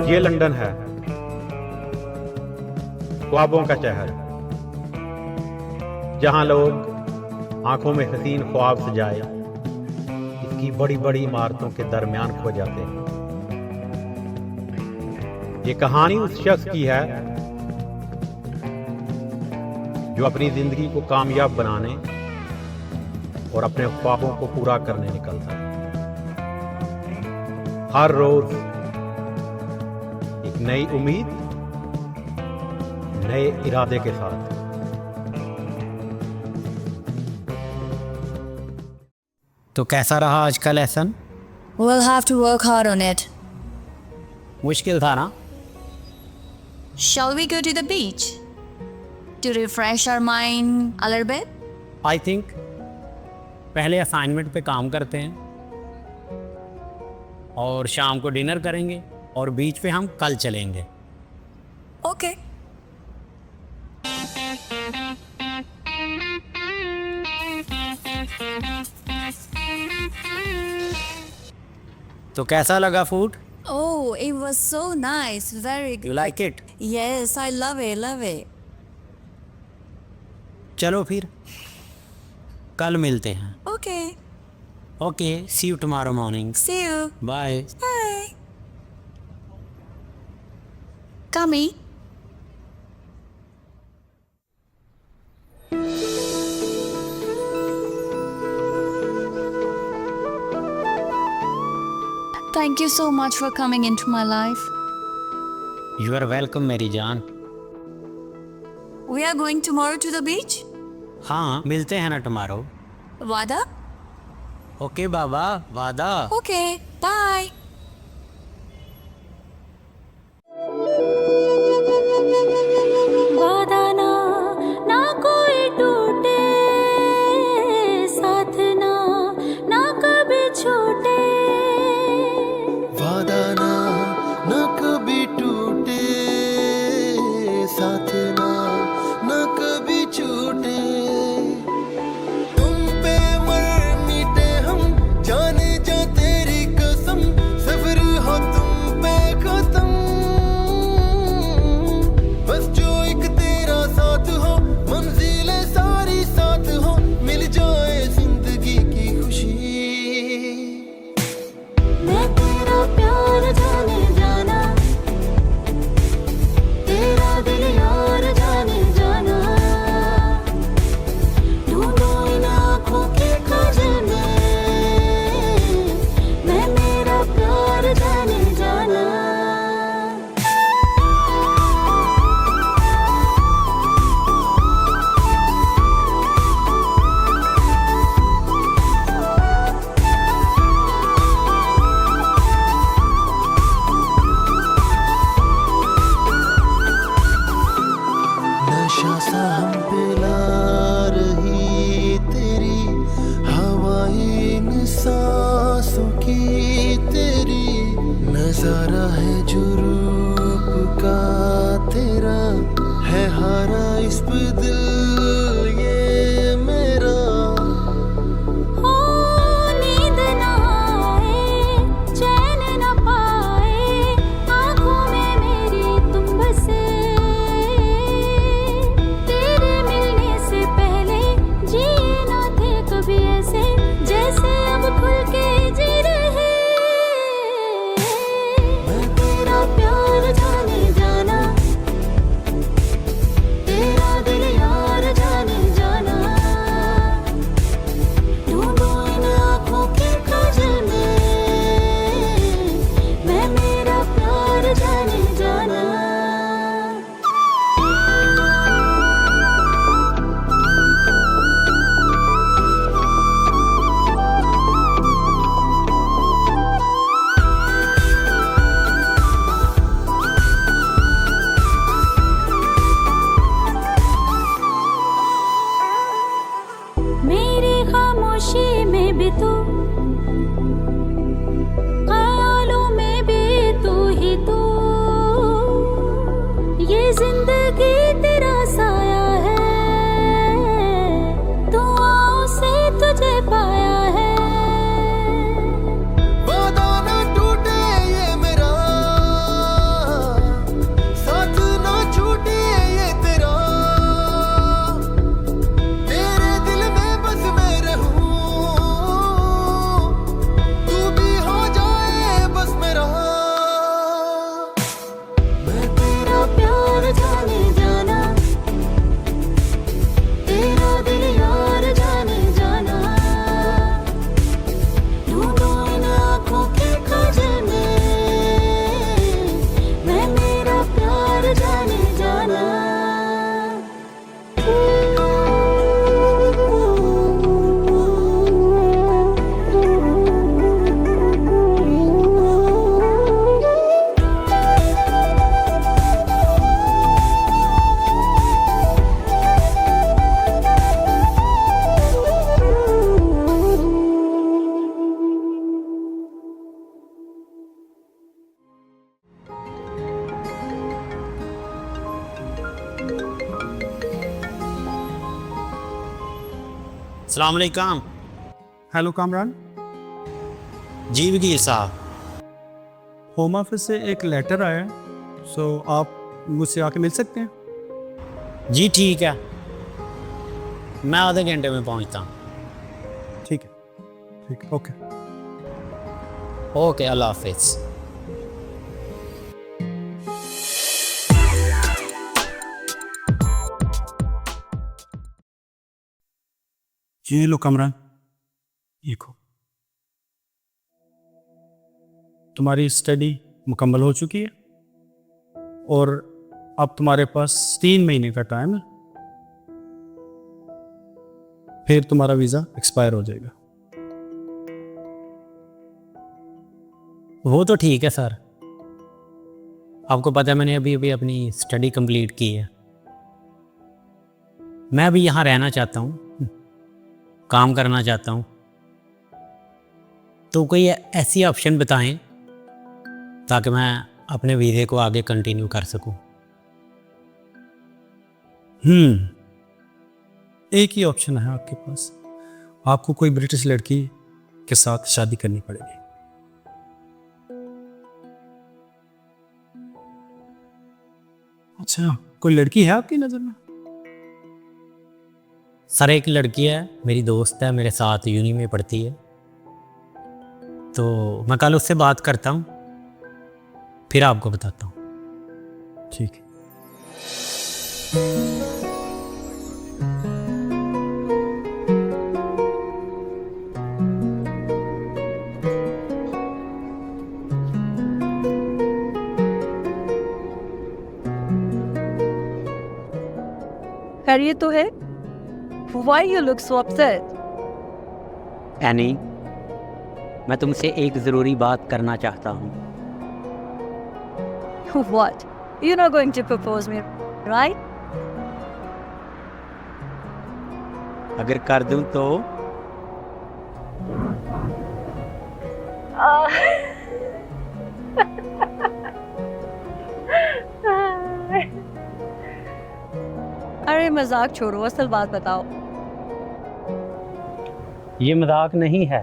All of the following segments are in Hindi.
ये लंदन है, ख्वाबों का शहर, जहां लोग आंखों में हसीन ख्वाब सजाए इसकी बड़ी बड़ी इमारतों के दरमियान खो जाते हैं। ये कहानी उस शख्स की है जो अपनी जिंदगी को कामयाब बनाने और अपने ख्वाबों को पूरा करने निकलता है। हर रोज एक नई उम्मीद, नए इरादे के साथ। तो कैसा रहा आज का lesson? We'll have to work hard on it. मुश्किल था ना? Shall we go to the beach to refresh our mind a little bit? I think पहले असाइनमेंट पे काम करते हैं और शाम को डिनर करेंगे और बीच पे हम कल चलेंगे। Okay. तो कैसा लगा food? Oh, it was so nice. Very you good. Like it? Yes, I love it. Love it. चलो फिर कल मिलते हैं। Okay. Okay, see you tomorrow morning. See you. Bye. Bye. Kami. Thank you so much for coming into my life. You are welcome मेरी जान। We are going tomorrow to the beach? हाँ, मिलते हैं ना टुमारो। Wada? ओके बाबा, वादा। Okay. Bye. वादा ना ना कोई टूटे, साथ ना ना कभी छूटे। वादा ना ना कभी टूटे, साथ ना ना कभी छूटे। तुम पे मर मिटे हम, जाने जा तेरी कसम, सफर हो तुम पे खत्म। बस जो एक तेरा साथ हो, मंजिलें सारी साथ हो, मिल जाए जिंदगी की खुशी। मैं तेरा प्यार जाने जाना, तेरा दिल यार जाने जाना। ढूंढो इन आँखों के काजल में, मैं मेरा प्यार जाने जाना। नशा सा हम पे ला रही तेरी हवाएं, इन सांसों की तेरी। नजारा है जो रूप का तेरा, है हारा इस पे दिल ये मेरा। ओ नींद ना आए, चैन ना पाए, आँखों में मेरी तुम बसे। तेरे मिलने से पहले जिए ना थे कभी ऐसे, जैसे अब खुल के जी रहे। मैं तेरा प्यार जाने जाना, तेरा दिल यार अस्सलाम वालेकुम। हेलो कामरान, जी वकील साहब, होम ऑफिस से एक लेटर आया है, सो आप मुझसे आके मिल सकते हैं? जी ठीक है, मैं आधे घंटे में पहुंचता हूँ। ठीक है, ठीक है, ओके। ओके, अल्लाह हाफिज़। ये लो कामरान, ये खो। तुम्हारी स्टडी मुकम्मल हो चुकी है और अब तुम्हारे पास 3 महीने का टाइम है, फिर तुम्हारा वीज़ा एक्सपायर हो जाएगा। वो तो ठीक है सर, आपको पता है मैंने अभी अभी अपनी स्टडी कंप्लीट की है। मैं अभी यहाँ रहना चाहता हूँ, काम करना चाहता हूँ, तो कोई ऐसी ऑप्शन बताएं ताकि मैं अपने वीज़े को आगे कंटिन्यू कर सकूँ। एक ही ऑप्शन है आपके पास, आपको कोई ब्रिटिश लड़की के साथ शादी करनी पड़ेगी। अच्छा, कोई लड़की है आपकी नज़र में? सर एक लड़की है, मेरी दोस्त है, मेरे साथ यूनी में पढ़ती है, तो मैं कल उससे बात करता हूँ, फिर आपको बताता हूँ। ठीक है। खैरियत तो है? Why you look so upset? Any, मैं तुमसे एक ज़रूरी बात करना चाहता हूँ। What? You're not going to propose me, right? अगर कर दूँ तो? अरे मजाक छोड़ो, असल बात बताओ। ये मजाक नहीं है,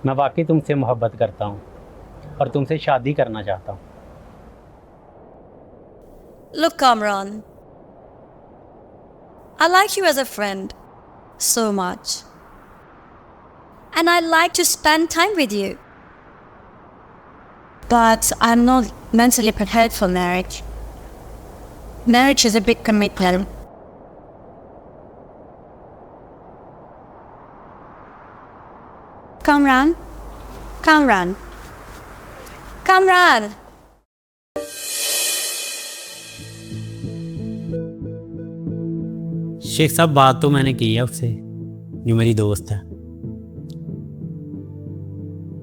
मैं वाकई तुमसे मोहब्बत करता हूँ और तुमसे शादी करना चाहता हूँ। Look, Kamran, I like you as a friend so much. And I like to spend time with you. But I'm not mentally prepared for marriage. Marriage is a big commitment. Kamran, Kamran, Kamran. Sheikh साहब, बात तो मैंने की है उससे, जो मेरी दोस्त है,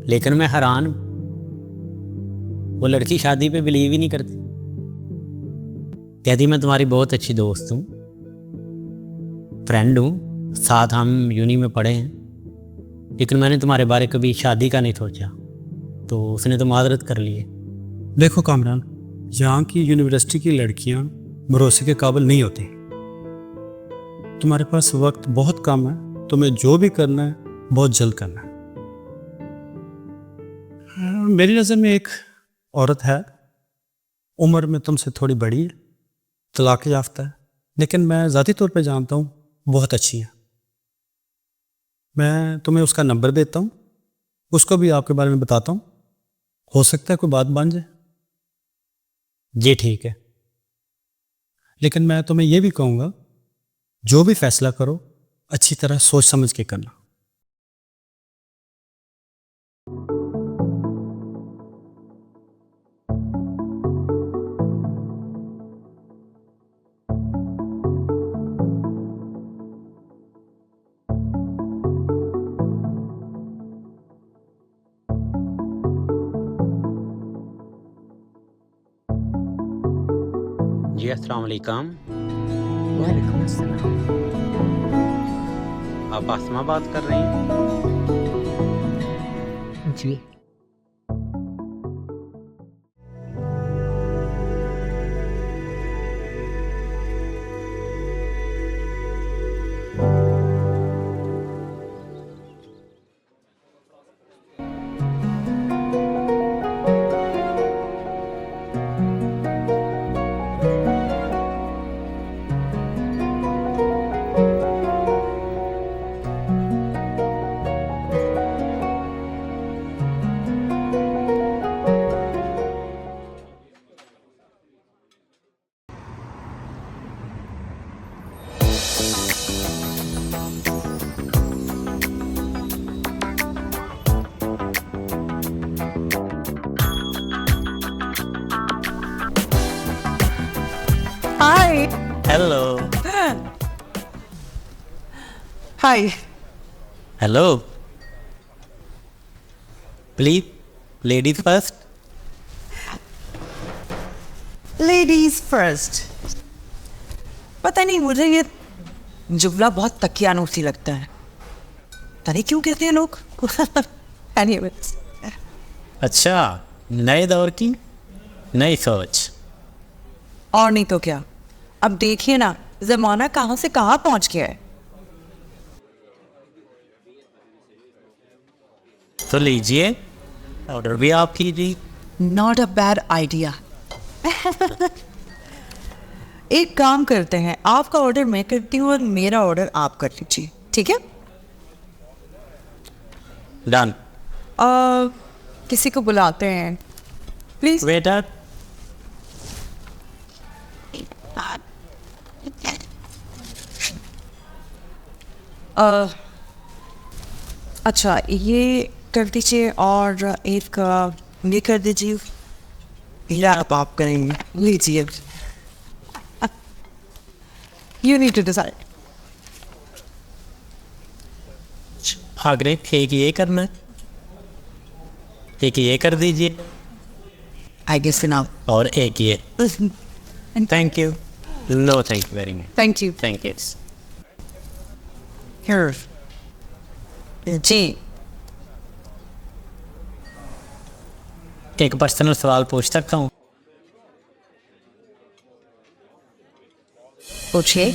लेकिन मैं हैरान हूं, वो लड़की शादी पे बिलीव ही नहीं करती। कहती मैं तुम्हारी बहुत अच्छी दोस्त हूँ, फ्रेंड हूँ, साथ हम यूनी में पढ़े हैं, लेकिन मैंने तुम्हारे बारे कभी शादी का नहीं सोचा, तो उसने तो माजरत कर ली है। देखो कामरान, यहाँ की यूनिवर्सिटी की लड़कियाँ भरोसे के काबिल नहीं होती। तुम्हारे पास वक्त बहुत कम है, तुम्हें जो भी करना है बहुत जल्द करना है। मेरी नज़र में एक औरत है, उम्र में तुमसे थोड़ी बड़ी है, तलाक याफ्ता है, लेकिन मैं ज़ाती तौर पे जानता हूँ बहुत अच्छी है। मैं तुम्हें उसका नंबर देता हूँ, उसको भी आपके बारे में बताता हूँ, हो सकता है कोई बात बन जाए। जी ठीक है। लेकिन मैं तुम्हें यह भी कहूँगा, जो भी फैसला करो अच्छी तरह सोच समझ के करना। जी अस्सलाम वालेकुम। वालेकुम अस्सलाम। आप आसमा बात कर रही हैं? जी। Hi hello hi hello please ladies first. Ladies first. पता नहीं मुझे ये जुमला बहुत तकियानूसी लगता है, पता नहीं क्यों कहते हैं लोग। Anyways, अच्छा, नए दौर की नई सोच। और नहीं तो क्या, अब देखिए ना जमाना कहाँ से कहाँ पहुँच गया है। तो लीजिए, ऑर्डर भी आप कीजिए। Not a bad idea. एक काम करते हैं, आपका ऑर्डर मैं करती हूँ और मेरा ऑर्डर आप कर लीजिए, ठीक है? डन। किसी को बुलाते हैं प्लीज। वेटर। अच्छा ये कर दीजिए और एक ये कर दीजिए। यार आप करेंगे, लीजिए। You need to decide. आगरे एक ये करना है, एक ये कर दीजिए आई गेस नाउ। और एक ये। Thank you. No thank you very much. Thank you. Thank you. Here जी। एक पर्सनल सवाल पूछ सकता हूँ? पूछिए।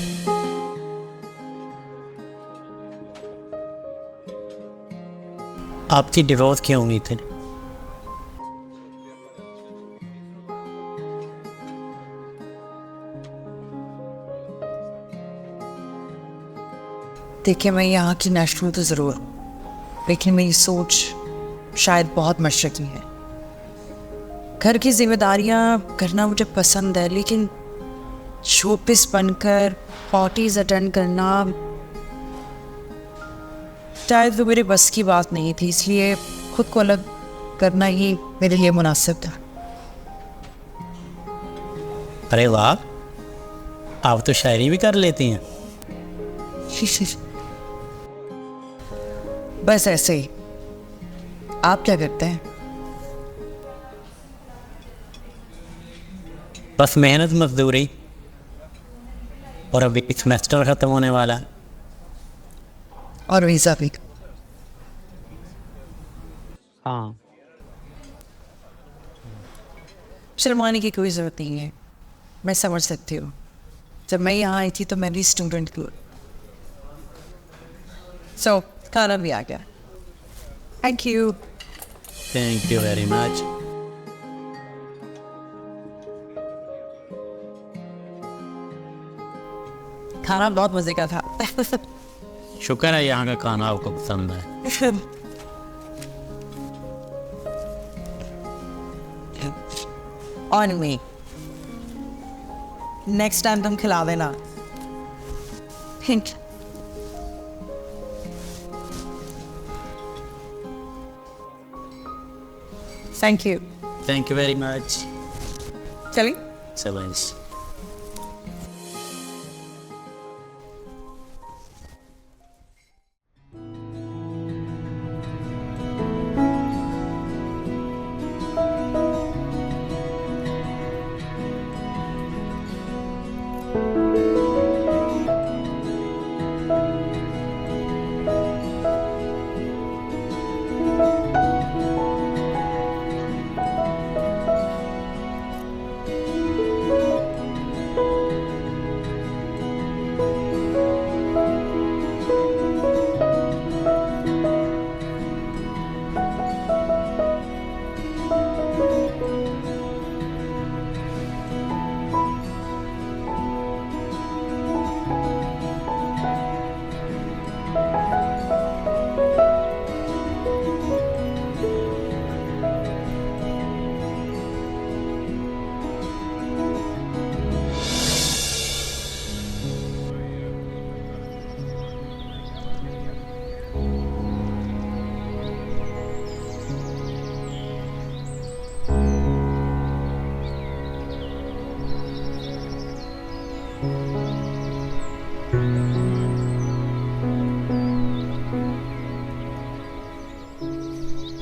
आपकी डिवोर्स क्यों हुई थी? देखिए मैं यहाँ की नेशनल तो ज़रूर, लेकिन मेरी सोच शायद बहुत मशरक़ी है। घर की जिम्मेदारियाँ करना मुझे पसंद है, लेकिन शोपीस बनकर पार्टीज अटेंड करना शायद वो मेरे बस की बात नहीं थी, इसलिए खुद को अलग करना ही मेरे लिए मुनासिब था। अरे वाह, आप तो शायरी भी कर लेती हैं। बस ऐसे ही। आप क्या करते हैं? बस मेहनत मजदूरी, और अभी सेमेस्टर ख़त्म होने वाला है। और वीज़ा भी। हाँ, शर्माने की कोई ज़रूरत नहीं है, मैं समझ सकती हूँ। जब मैं यहाँ आई थी तो मैं भी स्टूडेंट थी। सो खाना भी आ गया। Thank you. Thank you very much. खाना बहुत मज़े का था। शुक्र है यहाँ का खाना आपको पसंद है। On me. नेक्स्ट टाइम तुम खिला देना। Thank you. Thank you very much. चलिए। चलो।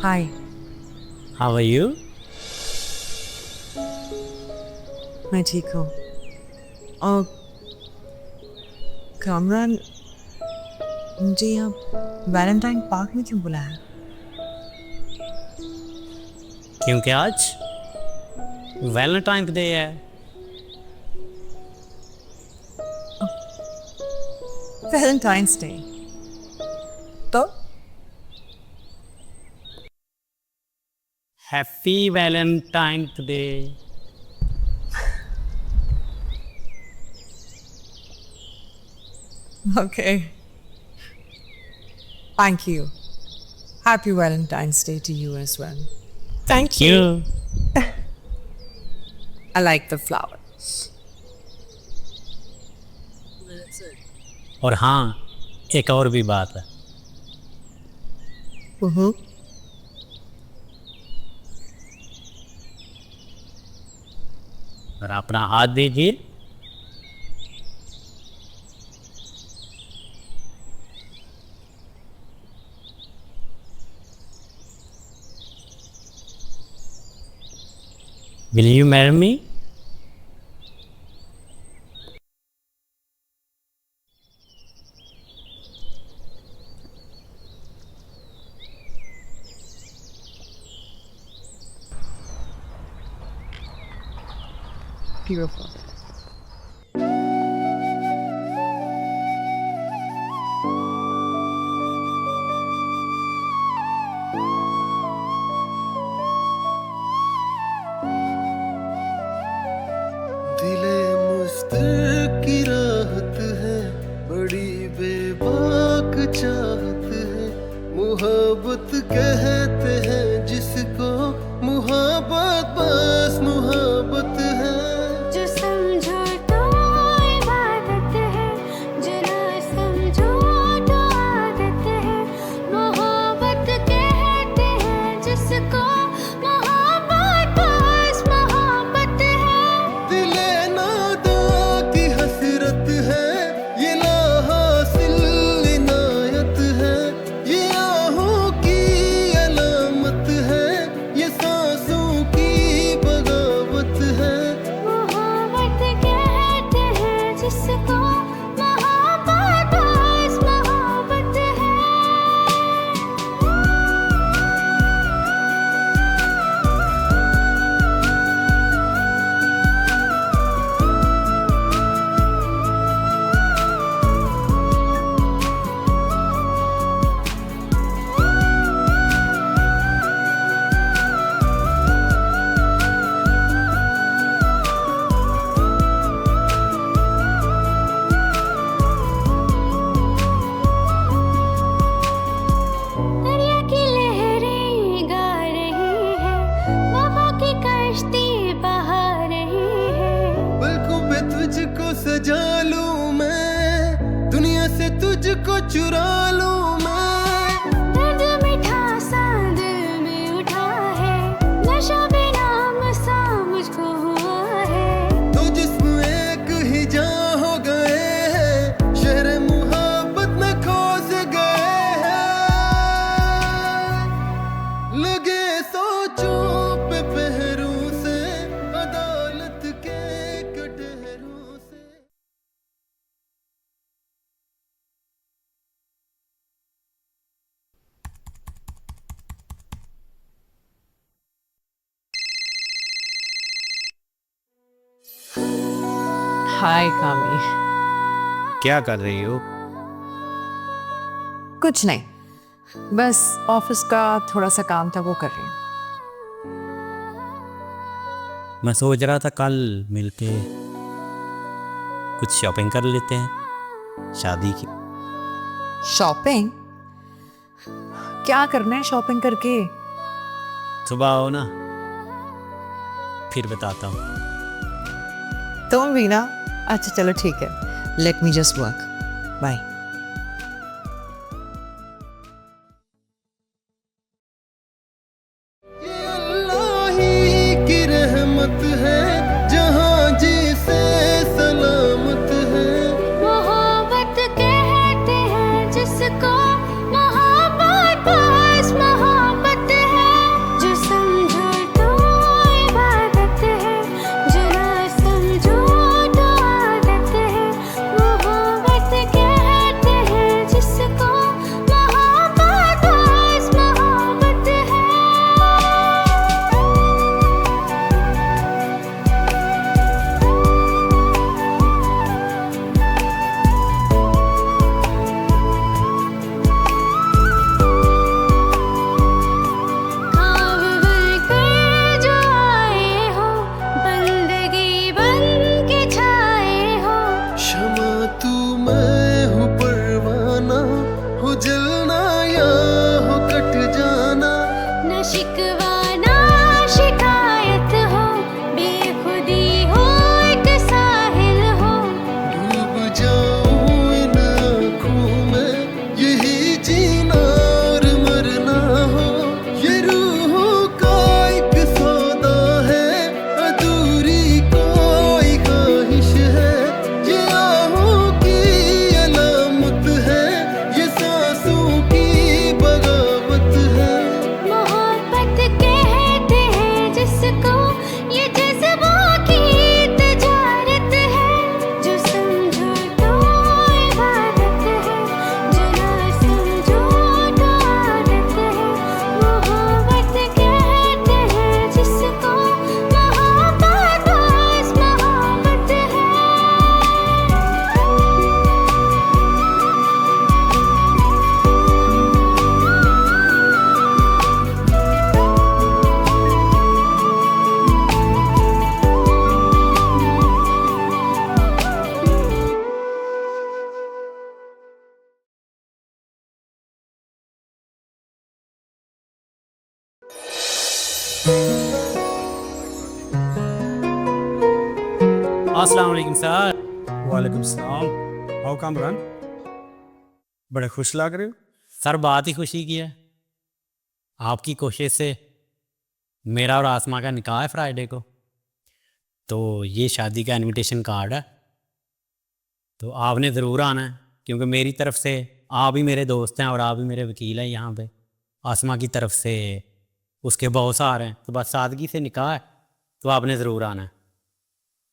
हाय। How are you? मैं ठीक हूँ। और कामरान, मुझे यहाँ वैलेंटाइन पार्क में क्यों बुलाया? क्योंकि आज वैलेंटाइन डे है। वैलेंटाइंस डे तो happy Valentine day. Okay. Thank you. Happy Valentine's Day to you as well. Thank you. I like the flowers. और हाँ, एक और भी बात है। और अपना हाथ दीजिए। Will you marry me? Beautiful. दिले मुस्तर की राहत है, बड़ी बेबाक चाहत है, मुहब्बत कहते हैं जिसको, मुहब्बत बस मुहब्बत है। जो समझो तो इबादत है, जो ना समझो तो आदत है। मोहब्बत कहते हैं जिसको, मोहब्बत बस मोहब्बत है। दिले नादा की हसरत है, ये लाहासिल इनायत है, ये आहों की अलामत है, ये सांसों की बगावत है। मोहब्बत कहते हैं जिसको, मोहब्बत बस मोहब्बत है। दरिया की लहरें गा रही है, वफा की कश्ती बहा रही है। पलकों पे तुझको सजा लूं मैं, दुनिया से तुझको चुरा लूं मैं। दर्द मीठा सा दिल में उठा है, नशा बेनाम सा मुझको हुआ है। दो जिस्म एक ही जान हो गए हैं, शहर मोहब्बत में खोस गए हैं। लगे सोचों पे पहरों से, अदालत के कटहरों से। हाय कामी। क्या कर रही हो? कुछ नहीं, बस ऑफिस का थोड़ा सा काम था वो कर रही हूँ। मैं सोच रहा था कल मिलके कुछ शॉपिंग कर लेते हैं शादी की। शॉपिंग? क्या करना है शॉपिंग करके? सुबह आओ ना, फिर बताता हूँ। तुम भी ना? अच्छा चलो ठीक है, let me just work. Bye. ये अल्लाह ही की रहमत है, जहाँ जी से सलामत है। मोहब्बत कहते हैं जिसको, मोहब्बत बस मोहब्बत है। अस्सलाम वालेकुम सर। वालेकुम सलाम। आओ कामरान, बड़े खुश लग रहे हो। सर बात ही खुशी की है, आपकी कोशिश से मेरा और आसमा का निकाह है फ्राइडे को, तो ये शादी का इनविटेशन कार्ड है, तो आपने ज़रूर आना है, क्योंकि मेरी तरफ से आप ही मेरे दोस्त हैं और आप ही मेरे वकील हैं यहाँ पे। आसमा की तरफ से उसके बॉस आ रहे हैं, तो बस सादगी से निकाह है, तो आपने ज़रूर आना है।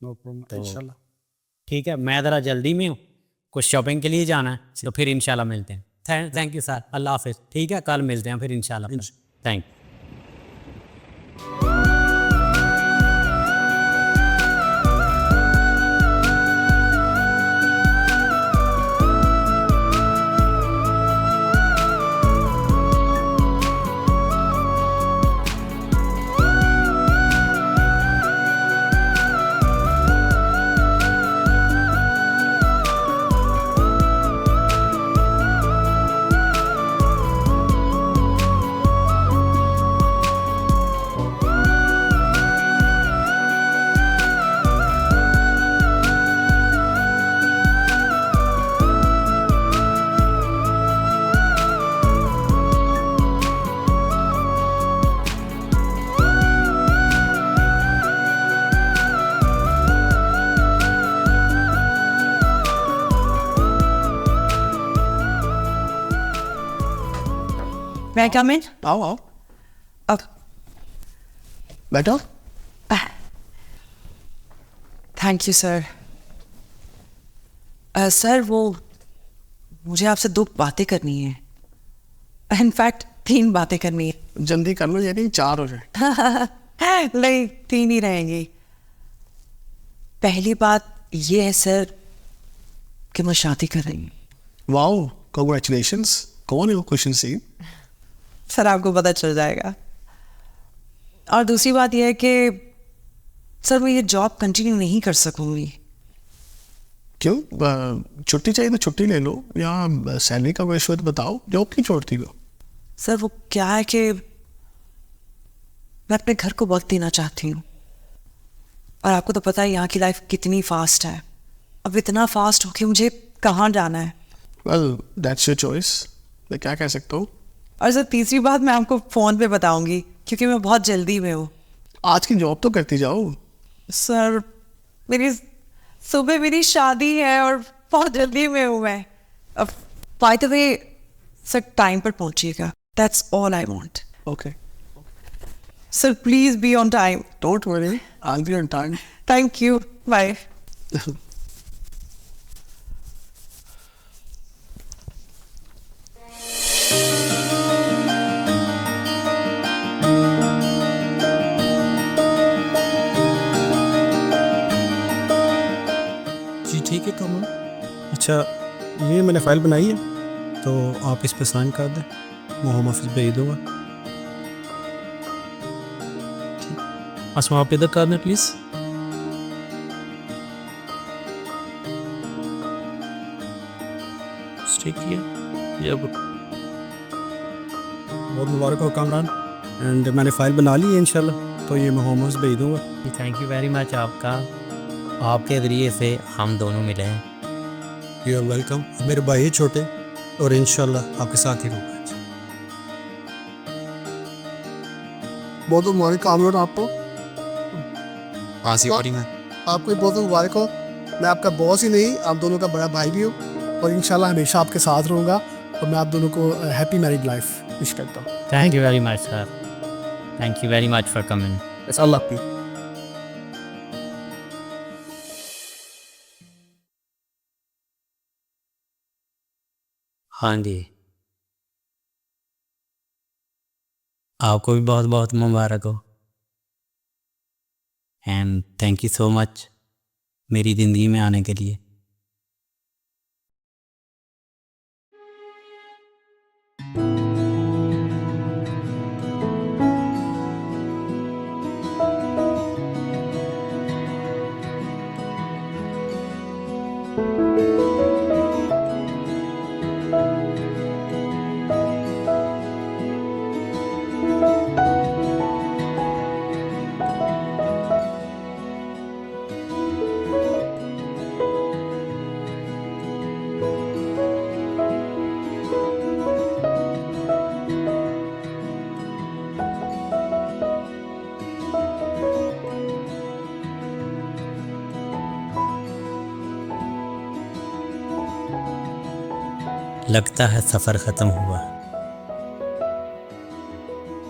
नो प्रॉब्लम, तो इंशाल्लाह। ठीक है, मैं ज़रा जल्दी में हूँ, कुछ शॉपिंग के लिए जाना है, तो फिर इंशाल्लाह मिलते हैं। थैंक यू सर, अल्लाह हाफिज़। ठीक है, कल मिलते हैं फिर इंशाल्लाह। Thank you. मैं कम इन? आओ आओ, अब बैठो। Thank you sir. सर वो मुझे आपसे 2 बातें करनी है, इनफैक्ट 3 बातें करनी है। जल्दी कर लो, यानी 4 हो जाए। नहीं 3 ही रहेंगी। पहली बात ये है सर कि मैं शादी कर रही हूँ। Wow, congratulations. कौन है वो क्वेश्चन सीन? सर आपको पता चल जाएगा। और दूसरी बात यह है कि सर मैं ये जॉब कंटिन्यू नहीं कर सकूंगी। क्यों? छुट्टी चाहिए तो छुट्टी ले लो, या सैलरी का कोई इशू है तो बताओ, जॉब क्यों छोड़ती हो? सर वो क्या है कि मैं अपने घर को वक्त देना चाहती हूँ, और आपको तो पता है यहाँ की लाइफ कितनी फास्ट है। अब इतना फास्ट हो कि मुझे कहाँ जाना है। वेल दैट्स योर चॉइस, मैं क्या कह सकता हूँ। और सर तीसरी बात मैं आपको फ़ोन पे बताऊंगी, क्योंकि मैं बहुत जल्दी में हूँ। आज की जॉब तो करती जाओ। सर मेरी सुबह मेरी शादी है और बहुत जल्दी में हूँ मैं। अब by the way sir time पर पहुँचिएगा, that's all I want. Okay, sir please be on time. Don't worry, I will be on time. Thank you, bye. जी ठीक है कमल। अच्छा, ये मैंने फ़ाइल बनाई है, तो आप इस पर साइन कर दें, मैं होम ऑफिस भेज दूँगा। ठीक, आसमा आप इधर कर दें प्लीज़। ठीक है, ये बहुत मुबारक हो कामरान। एंड मैंने फ़ाइल बना ली है इंशाल्लाह, तो ये मैं होम ऑफिस भेज दूँगा। थैंक यू वेरी मच आपका, आपके ज़रिए से हम दोनों मिले हैं। You are welcome. मेरे भाई है छोटे, और इंशाल्लाह आपके साथ ही रहूँगा। बहुत मुबारक कामरान आपको। सॉरी मैं आपको बहुत मुबारक हो। मैं आपका बॉस ही नहीं, आप दोनों का बड़ा भाई भी हूँ, और इंशाल्लाह हमेशा आपके साथ रहूँगा, और मैं आप दोनों को हैप्पी मैरिड लाइफ विश करता हूँ। Thank you very much sir, thank you very much for coming. बस अल्लाह हाफिज़। हाँ जी, आपको भी बहुत बहुत मुबारक हो, and thank you so much मेरी ज़िंदगी में आने के लिए। लगता है सफ़र ख़त्म हुआ,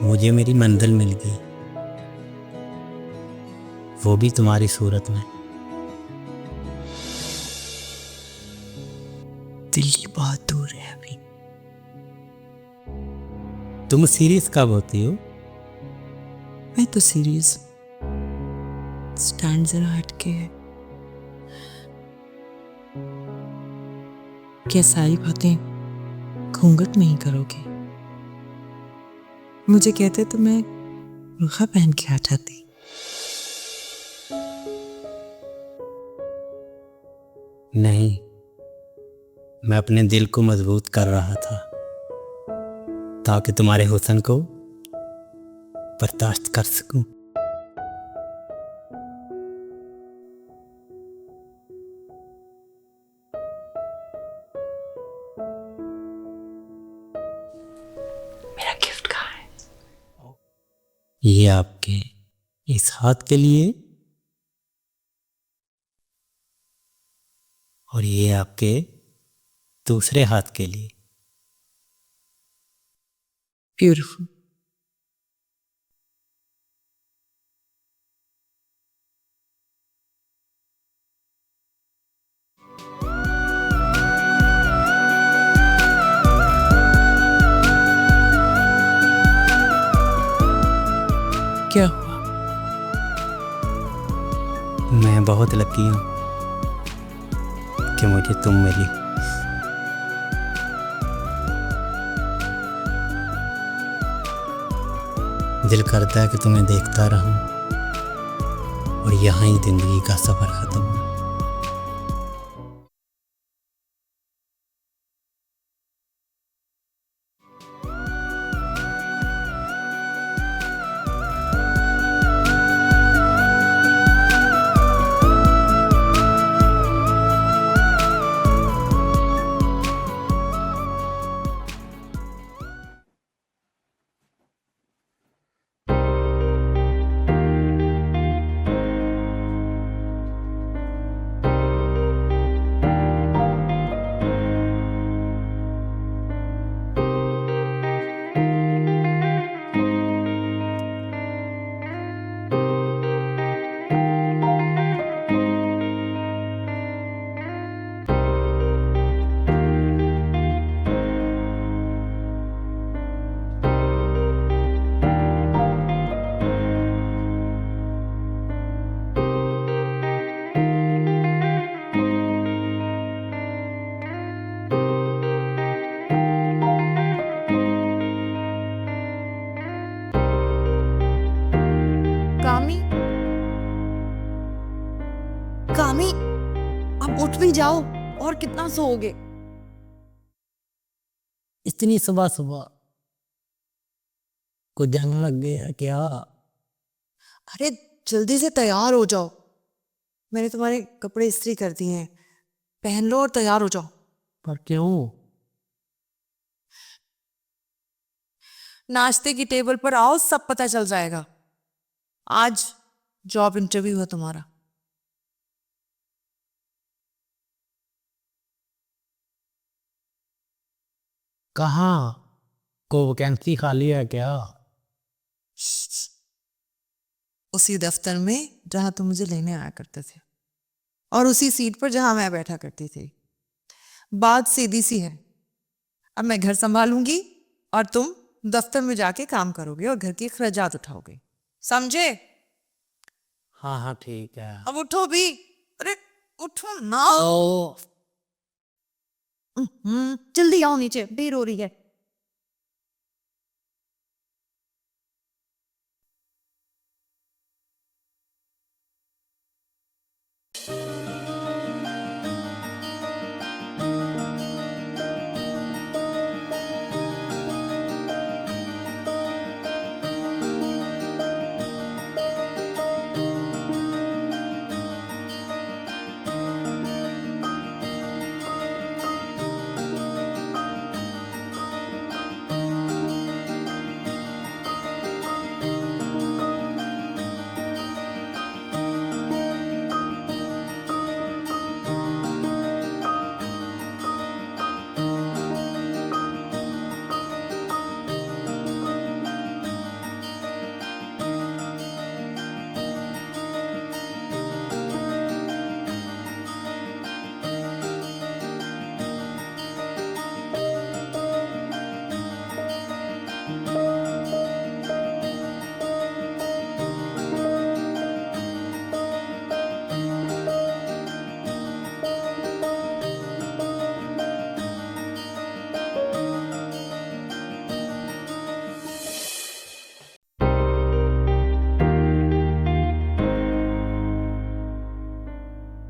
मुझे मेरी मंजिल मिल गई, वो भी तुम्हारी सूरत में। दिल्ली बहुत दूर है अभी। तुम सीरियस कब होती हो? मैं तो सीरियस। स्टैंड जरा हटके है। क्या सारी बातें घूंघट में ही करोगे? मुझे कहते तो मैं बुर्का पहन के आ जाती। नहीं, मैं अपने दिल को मजबूत कर रहा था ताकि तुम्हारे हुस्न को बर्दाश्त कर सकूं। मेरा गिफ्ट कहाँ है? ये आपके इस हाथ के लिए और ये आपके दूसरे हाथ के लिए। ब्यूटीफुल। क्या हुआ? मैं बहुत लकी हूँ कि मुझे तुम मिली। दिल करता है कि तुम्हें देखता रहूं और यहाँ ही जिंदगी का सफर खत्म हो। कामी, कामी, अब उठ भी जाओ, और कितना सोओगे? इतनी सुबह सुबह को जंग लग गया क्या? अरे जल्दी से तैयार हो जाओ। मैंने तुम्हारे कपड़े इस्त्री कर दिए हैं, पहन लो और तैयार हो जाओ। पर क्यों? नाश्ते की टेबल पर आओ, सब पता चल जाएगा। आज जॉब इंटरव्यू है तुम्हारा। कहाँ को वैकेंसी खाली है क्या? उसी दफ्तर में जहां तुम मुझे लेने आया करते थे, और उसी सीट पर जहां मैं बैठा करती थी। बात सीधी सी है, अब मैं घर संभालूंगी और तुम दफ्तर में जाके काम करोगे और घर की खर्चात उठाओगे, समझे? हाँ हाँ ठीक है। अब उठो भी। अरे उठो ना। ओ, जल्दी आओ नीचे, देर हो रही है।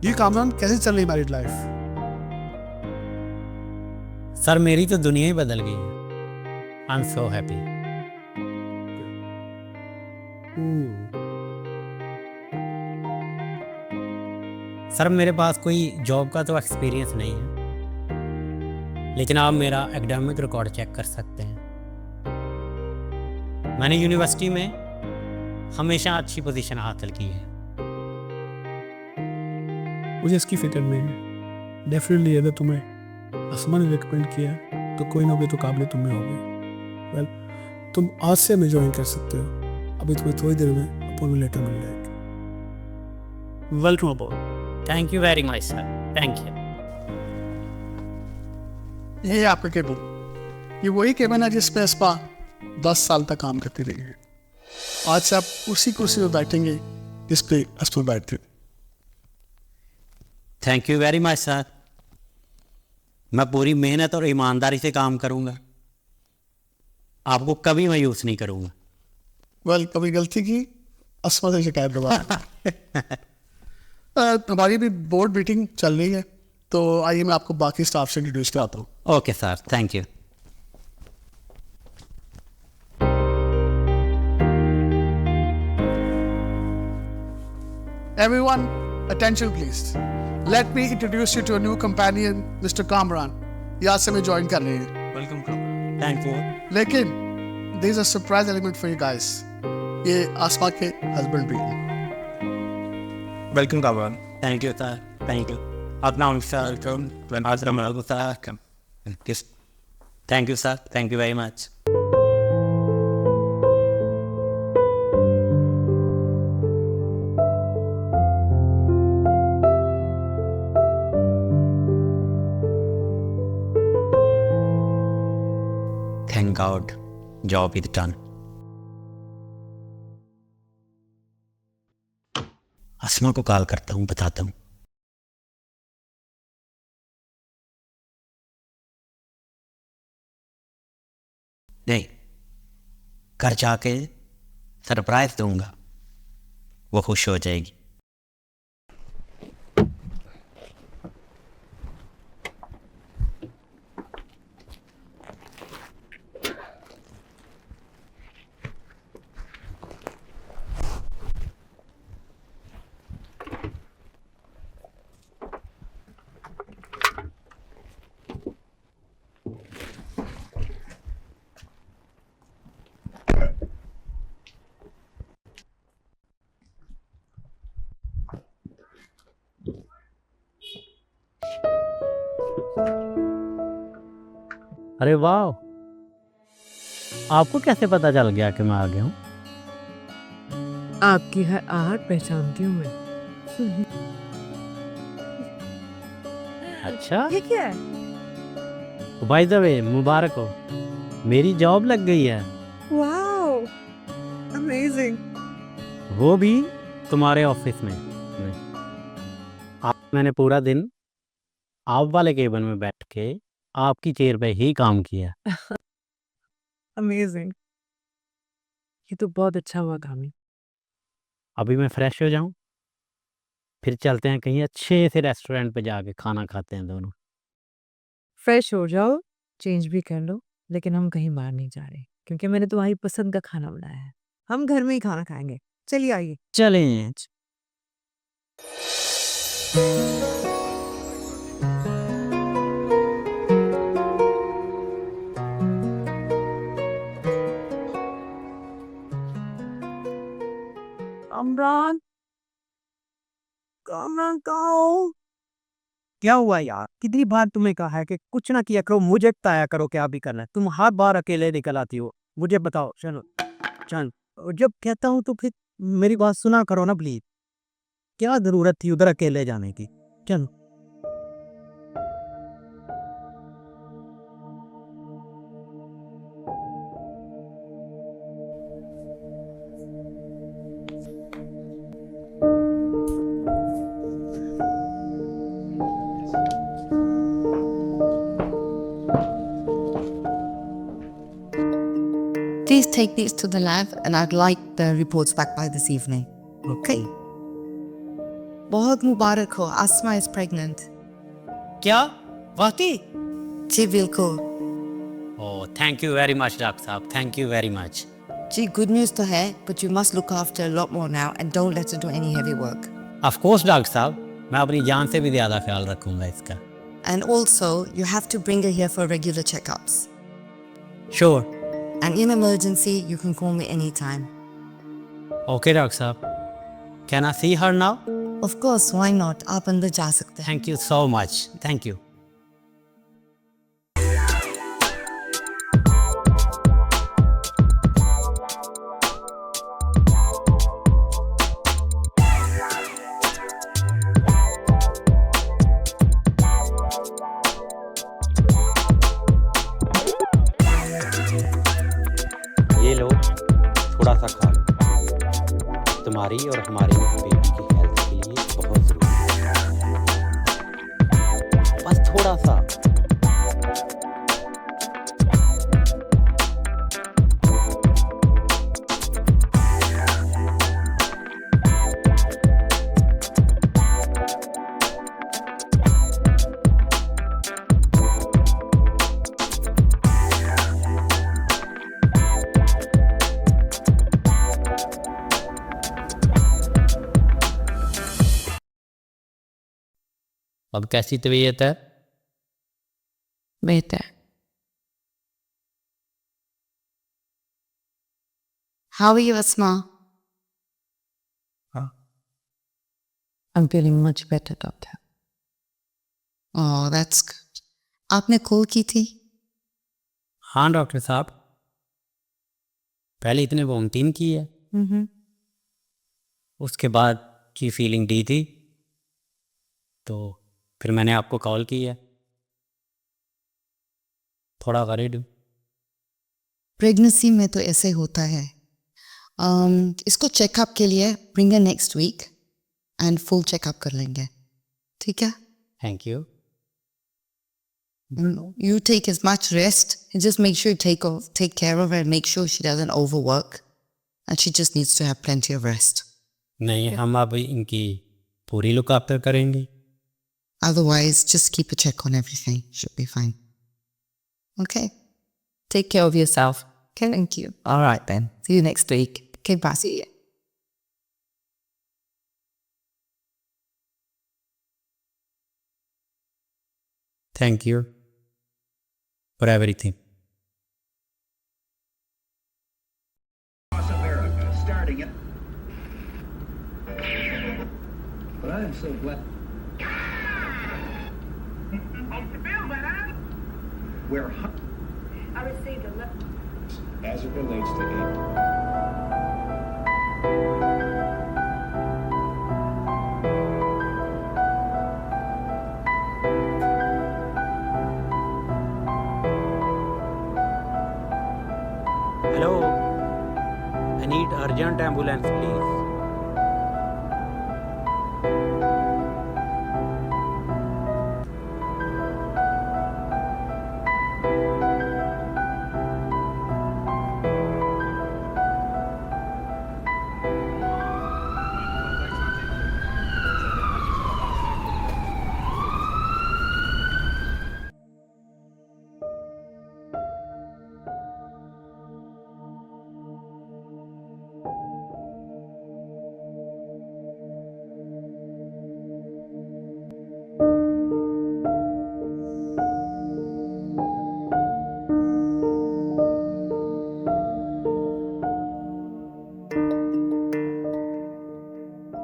ये कामरान कैसे चल रही मैरिड लाइफ? सर मेरी तो दुनिया ही बदल गई है। I am so happy. Sir मेरे पास कोई जॉब का तो एक्सपीरियंस नहीं है, लेकिन आप मेरा एकेडमिक रिकॉर्ड चेक कर सकते हैं। मैंने यूनिवर्सिटी में हमेशा अच्छी पोजीशन हासिल की है। मुझे इसकी फिक्र नहीं है। डेफिनेटली अगर तुम्हें असमा ने रिकमेंड किया तो कोई ना कोई तो काबिल तुम्हें होगी। वेल, तुम आज से हमें ज्वाइन कर सकते हो। अभी तुम्हें थोड़ी देर में अपॉइंटमेंट लेटर मिल जाएगी। Welcome about. Thank you very much sir, thank you. ये है आपका केबिन। ये वही केबिन है जिस पे अस्पा 10 साल तक काम करती रही है। आज से आप उसी कुर्सी पर बैठेंगे जिस पे अस्पा बैठते थे। Thank you very much sir. मैं पूरी मेहनत और ईमानदारी से काम करूंगा, आपको कभी मायूस नहीं करूंगा। वेल, कभी गलती की अस्मा से शिकायत करवा। हमारी भी बोर्ड मीटिंग चल रही है, तो आइए मैं आपको बाकी स्टाफ से इंट्रोड्यूस कराता हूँ। Okay sir, thank you. Everyone, attention please. Let me introduce you to a new companion, Mr. Kamran. ये आज से मैं ज्वाइन कर रहे हैं। वेलकम कामरान। Thank you. लेकिन there is a surprise element for you guys. ये आसमा के हस्बैंड भी हैं। Welcome Kamran. Thank you sir, thank you. अपना thank you sir, thank you very much. Thank God, job is done. Asma को कॉल करता हूँ, बताता हूँ। नहीं, घर जाके सरप्राइज दूंगा, वो खुश हो जाएगी। अरे वाह, आपको कैसे पता चल गया कि मैं आ गया हूँ? आपकी हर आहट पहचानती हूँ मैं। अच्छा, ये क्या है? बाय द वे, मुबारक हो, मेरी जॉब लग गई है। Wow, amazing. वो भी तुम्हारे ऑफिस में। मैंने पूरा दिन आप वाले केबिन में बैठ के आपकी चेयर पे ही काम किया। अमेजिंग, ये तो बहुत अच्छा हुआ कामी। अभी मैं फ्रेश हो जाऊं, फिर चलते हैं कहीं अच्छे से रेस्टोरेंट पे जाके खाना खाते हैं दोनों। फ्रेश हो जाओ, चेंज भी कर लो, लेकिन हम कहीं बाहर नहीं जा रहे क्योंकि मैंने तुम्हारी पसंद का खाना बनाया है। हम घर में ही खाना खाएंगे। चलिए आइए। चलें। कामरान, कामरान कहाँ हो? क्या हुआ यार? कितनी बार तुम्हें कहा है कि कुछ ना किया करो, मुझे बताया करो क्या भी करना है। तुम हर बार अकेले निकल आती हो। मुझे बताओ। चलो चल, जब कहता हूँ तो फिर मेरी बात सुना करो ना प्लीज। क्या जरूरत थी उधर अकेले जाने की? चलो। Please take these to the lab and I'd like the reports back by this evening. Okay? बहुत मुबारक हो, आसमा इज प्रेग्नेंट। क्या वाकई? जी बिल्कुल। Oh thank you very much doctor साहब, थैंक यू वेरी मच। जी गुड न्यूज़ तो है, but you must look after a lot more now and don't let her do any heavy work. Of course doctor साहब, मैं अपनी जान से भी ज़्यादा ख्याल रखूँगा इसका। And also, you have to bring her here for regular checkups. Sure. And in emergency, you can call me anytime. Okay doctor साहब, can I see her now? Of course, why not? आप अंदर जा सकते हैं। Thank you so much, thank you. ये लो, थोड़ा सा खा लो, तुम्हारी और हमारी बेबी की हेल्थ के लिए बहुत ज़रूरी है, बस थोड़ा सा। अब कैसी तबीयत है? बेहतर। How are you, Asma? I'm feeling much better, doctor. Oh, that's good. आपने कॉल की थी? हाँ डॉक्टर साहब, पहले इतने वॉमिटिंग की है, उसके बाद की फीलिंग दी थी, तो फिर मैंने आपको कॉल की है। थोड़ा वरीड हूँ। प्रेगनेंसी में तो ऐसे होता है। इसको चेकअप के लिए bring next week and full checkup कर लेंगे, ठीक है? Thank you. You take as much rest and just make sure you take care of her and make sure she doesn't overwork and she just needs to have plenty of rest. नहीं, हम अब इनकी पूरी लुक आफ्टर करेंगे। Otherwise, just keep a check on everything. Should be fine. Okay. Take care of yourself. Okay. Thank you. All right then. See you next week. Okay. Bye. See you. Thank you for everything. America, starting it. But I'm so glad. Where I received a letter. as it relates to Hello, I need urgent ambulance, please.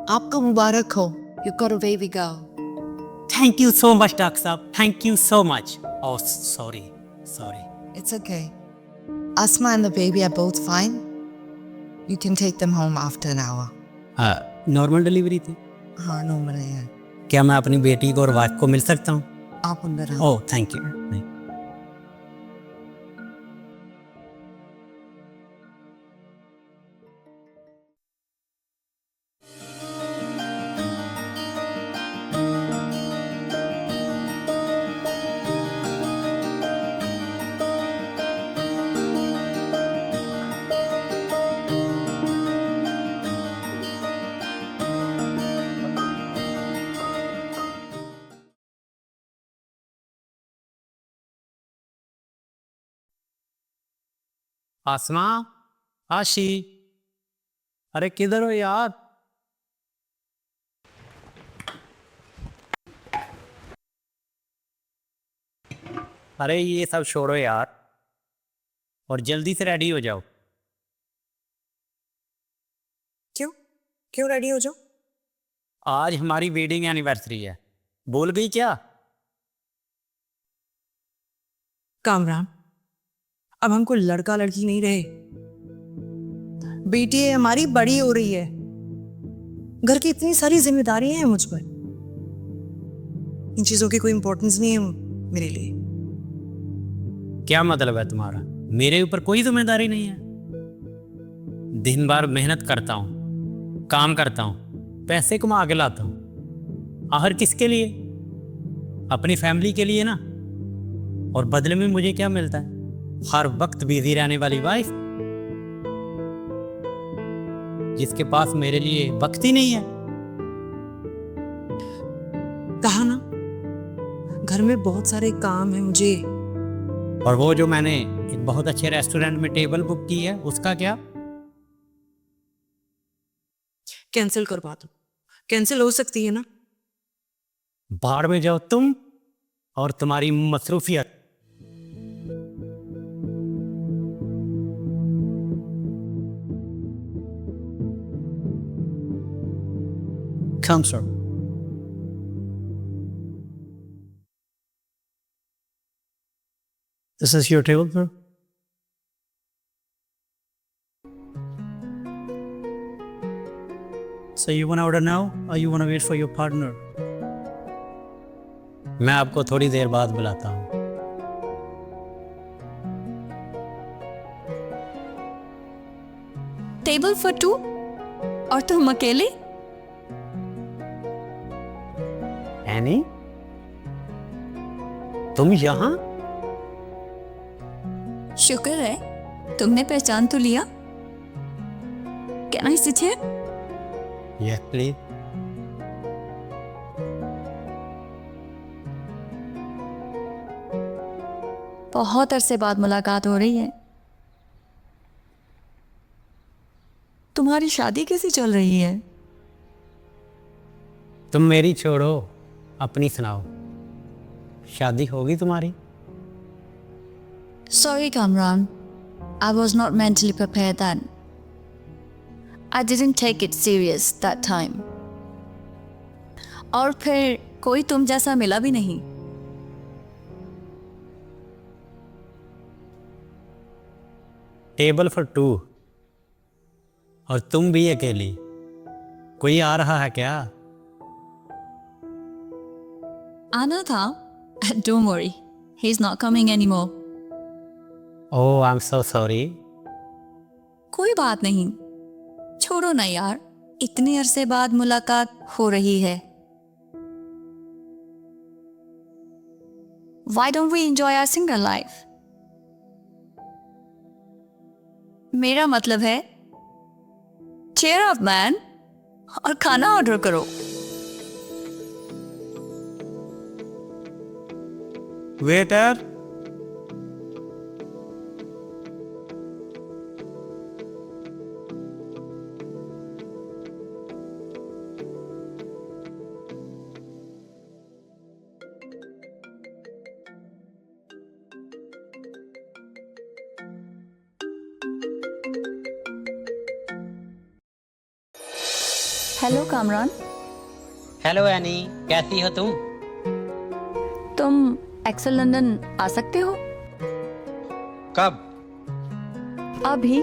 आपका मुबारक हो. You've got a baby girl. Thank you so much, Doctor Saab. Thank you so much. Oh, sorry. It's okay. Asma and the baby are both fine. You can take them home after an hour. Normal delivery थी? हाँ, नॉर्मल है. क्या मैं अपनी बेटी को और वाइफ को मिल सकता हूँ? आप अंदर आओ. ओह, थैंक यू। आसमा, आशी, अरे किधर हो यार? अरे ये सब छोड़ो यार और जल्दी से रेडी हो जाओ। क्यों क्यों रेडी हो जाओ? आज हमारी वेडिंग एनिवर्सरी है। बोल गई क्या? कामरान, अब हमको लड़का लड़की नहीं रहे। बेटी हमारी बड़ी हो रही है, घर की इतनी सारी जिम्मेदारियां हैं मुझ पर। इन चीजों की कोई इंपॉर्टेंस नहीं है मेरे लिए। क्या मतलब है तुम्हारा? मेरे ऊपर कोई जिम्मेदारी नहीं है। दिन भर मेहनत करता हूँ, काम करता हूँ, पैसे कमा के लाता हूँ। आखिर किसके लिए? अपनी फैमिली के लिए ना। और बदले में मुझे क्या मिलता है? हर वक्त बिजी रहने वाली वाइफ, जिसके पास मेरे लिए वक्त ही नहीं है। कहा ना, घर में बहुत सारे काम है मुझे। और वो जो मैंने एक बहुत अच्छे रेस्टोरेंट में टेबल बुक की है, उसका क्या? कैंसिल करवा दो। कैंसिल हो सकती है ना? बाहर में जाओ तुम और तुम्हारी मसरूफियत। Come, sir. This is your table, sir. So you want to order now, or you want to wait for your partner? मैं आपको थोड़ी देर बाद बुलाता हूँ। टेबल फॉर 2 और तुम अकेले? एनी, तुम यहाँ? शुक्र है तुमने पहचान तो लिया। Can I sit here? Yes please. बहुत अरसे बाद मुलाकात हो रही है। तुम्हारी शादी कैसी चल रही है? तुम मेरी छोड़ो, अपनी सुनाओ। शादी होगी तुम्हारी? Sorry, Kamran. I was not mentally prepared then. I didn't take it serious that time. और फिर कोई तुम जैसा मिला भी नहीं। टेबल फॉर 2 और तुम भी अकेली? कोई आ रहा है क्या? आना था। Don't worry, he's not coming anymore. Oh, I am so sorry. कोई बात नहीं, छोड़ो ना यार, इतने अरसे बाद मुलाकात हो रही है। Why don't we enjoy our single life? मेरा मतलब है cheer up man और खाना ऑर्डर करो। Waiter, hello Kamran. Hello any, कैसी हो तुम? तुम एक्सेल लंदन आ सकते हो? कब? अभी,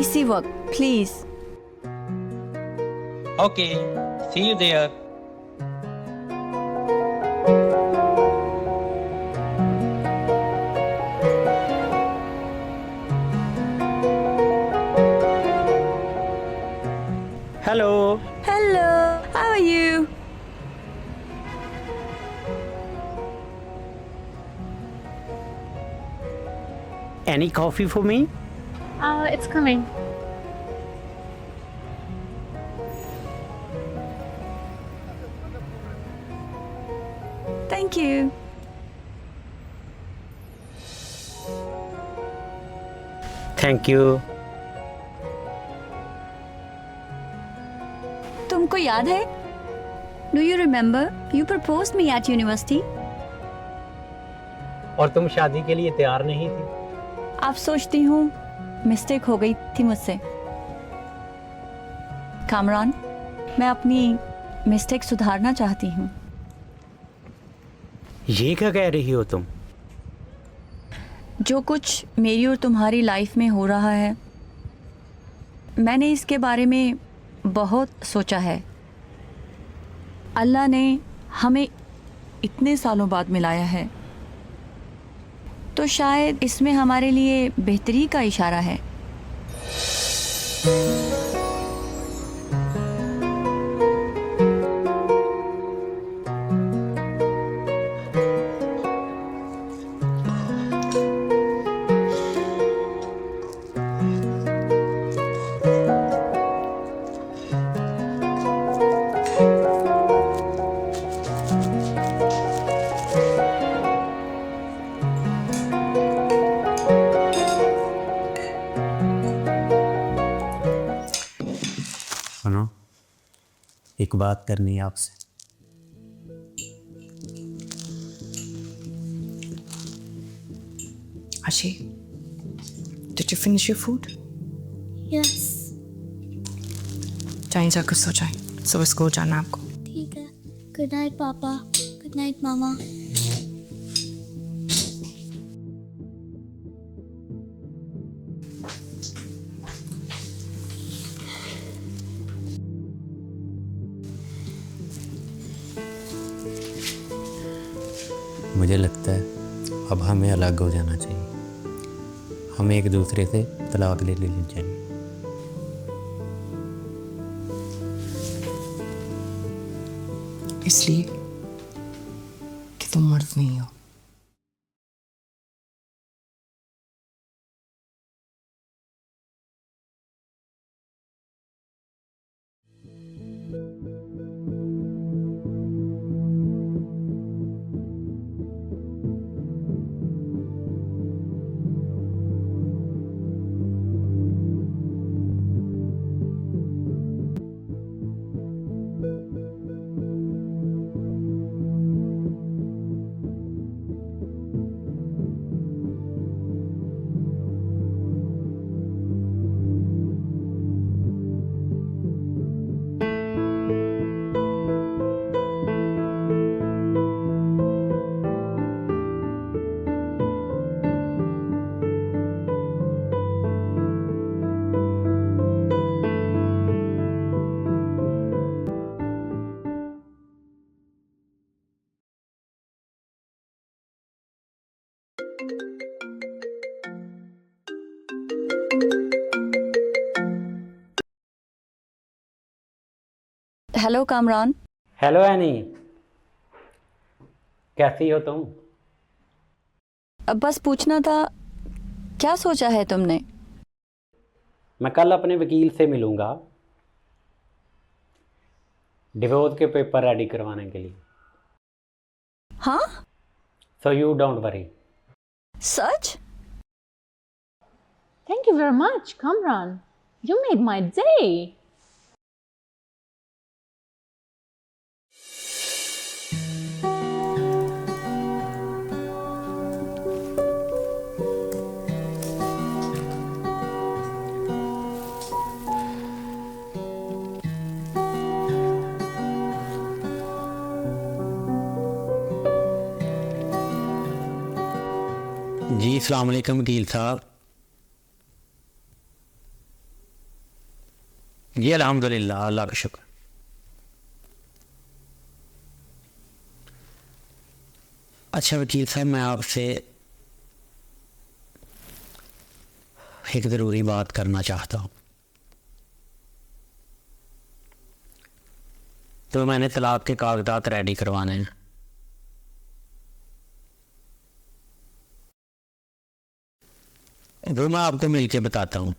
इसी वक्त please. Okay, see you there. Hello. Hello, how are you? Any coffee for me? It's coming. Thank you. Thank you. तुमको याद है? Do you remember? You proposed me at university. और तुम शादी के लिए तैयार नहीं थी। आप सोचती हूँ मिस्टेक हो गई थी मुझसे। कामरान, मैं अपनी मिस्टेक सुधारना चाहती हूँ। ये क्या कह रही हो तुम? जो कुछ मेरी और तुम्हारी लाइफ में हो रहा है, मैंने इसके बारे में बहुत सोचा है। अल्लाह ने हमें इतने सालों बाद मिलाया है, तो शायद इसमें हमारे लिए बेहतरी का इशारा है। सुनो, एक बात करनी है आपसे। Ashi, did you finish your food? Yes जाइए जाकर सो जाए, सुबह स्कूल जाना है आपको। ठीक है। गुड नाइट पापा, गुड नाइट मामा। मुझे लगता है अब हमें अलग हो जाना चाहिए। हमें एक दूसरे से तलाक ले लेनी चाहिए। इसलिए कि तुम मर्द नहीं हो। हेलो कामरान। हेलो एनी, कैसी हो तुम? अब बस पूछना था, क्या सोचा है तुमने? मैं कल अपने वकील से मिलूंगा डिवोर्स के पेपर रेडी करवाने के लिए। हाँ? So you don't worry. Such? Thank you very much, Kamran. You made my day. जी अस्सलाम वालेकुम वकील साहब। जी अल्हम्दुलिल्लाह, अल्लाह का शुक्र। अच्छा वकील साहब, मैं आपसे एक ज़रूरी बात करना चाहता हूँ। तो मैंने तलाक के कागजात रेडी करवाने हैं। तो मैं आपको मिल के बताता हूँ।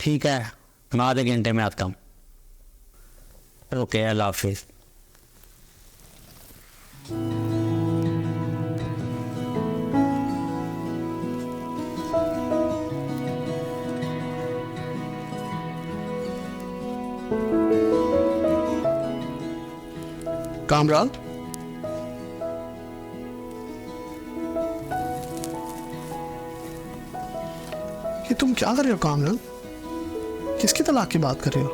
ठीक है, मैं आधे घंटे में आता हूँ। ओके, अल्लाह हाफिज़। कामरान, ये तुम क्या कर रहे हो कामरान? किसकी तलाक की बात कर रहे हो?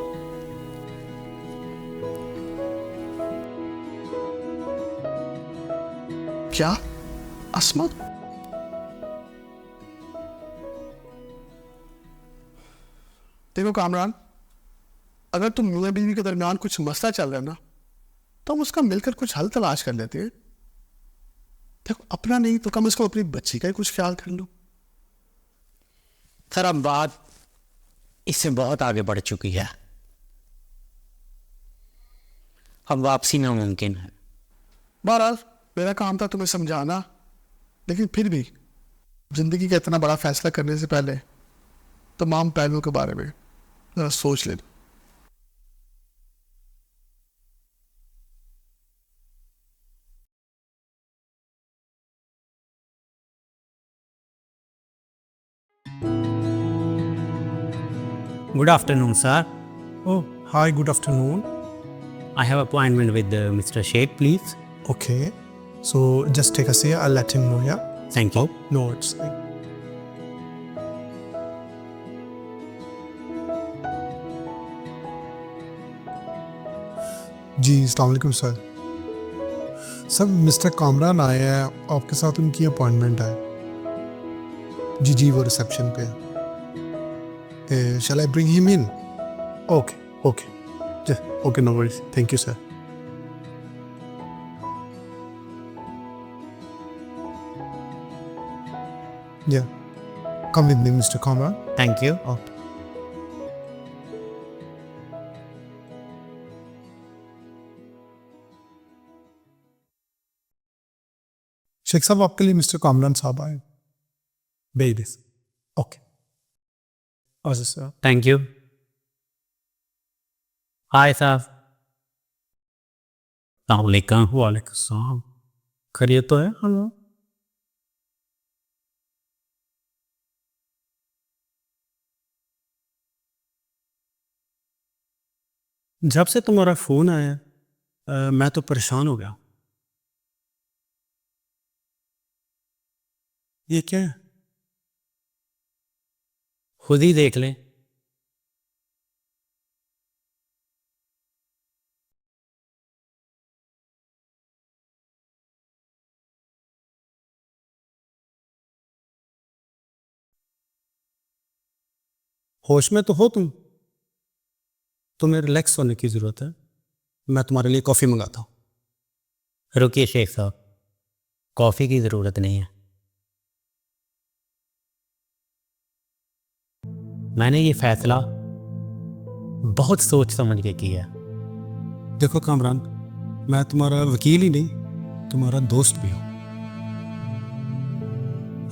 क्या अस्मा? देखो कामरान, अगर तुम मियां बीवी के दरमियान कुछ मसला चल रहा है ना, तो हम उसका मिलकर कुछ हल तलाश कर लेते हैं। देखो अपना नहीं तो कम से कम अपनी बच्ची का ही कुछ ख्याल कर लो। सर अब बात इससे बहुत आगे बढ़ चुकी है, अब वापसी नामुमकिन है। बहरहाल मेरा काम था तुम्हें समझाना, लेकिन फिर भी जिंदगी का इतना बड़ा फैसला करने से पहले तमाम पहलुओं के बारे में जरा सोच लेना। Good afternoon, sir. Oh, hi, good afternoon. I have appointment with Mr. Sheikh, please. Okay, so just take a seat. I'll let him know. Yeah. Thank you. No, it's fine. जी अस्सलाम वालेकुम सर। सर मिस्टर कामरान आए हैं, आपके साथ उनकी अपॉइंटमेंट है। जी जी वो रिसेप्शन पे है। Shall I bring him in? Okay, okay. Okay, no worries. Thank you, sir. Yeah. Come with me, Mr. Kamran. Thank you. Okay. Sheikh साहब आपके लिए मिस्टर कामरान साहब आए। भेज दे। ओके। अच्छा sir. Thank you. Hi, sir. Assalamualaikum. वालेकुम सलाम। खैरियत तो है? हेलो। जब से तुम्हारा फोन आया मैं तो परेशान हो गया। ये क्या है? खुद ही देख लें। होश में तो हो तुम? तुम्हें रिलैक्स होने की ज़रूरत है। मैं तुम्हारे लिए कॉफ़ी मंगाता हूँ। रुकिए शेख साहब, कॉफ़ी की ज़रूरत नहीं है। मैंने ये फैसला बहुत सोच समझ के किया। देखो कामरान, मैं तुम्हारा वकील ही नहीं, तुम्हारा दोस्त भी हूँ।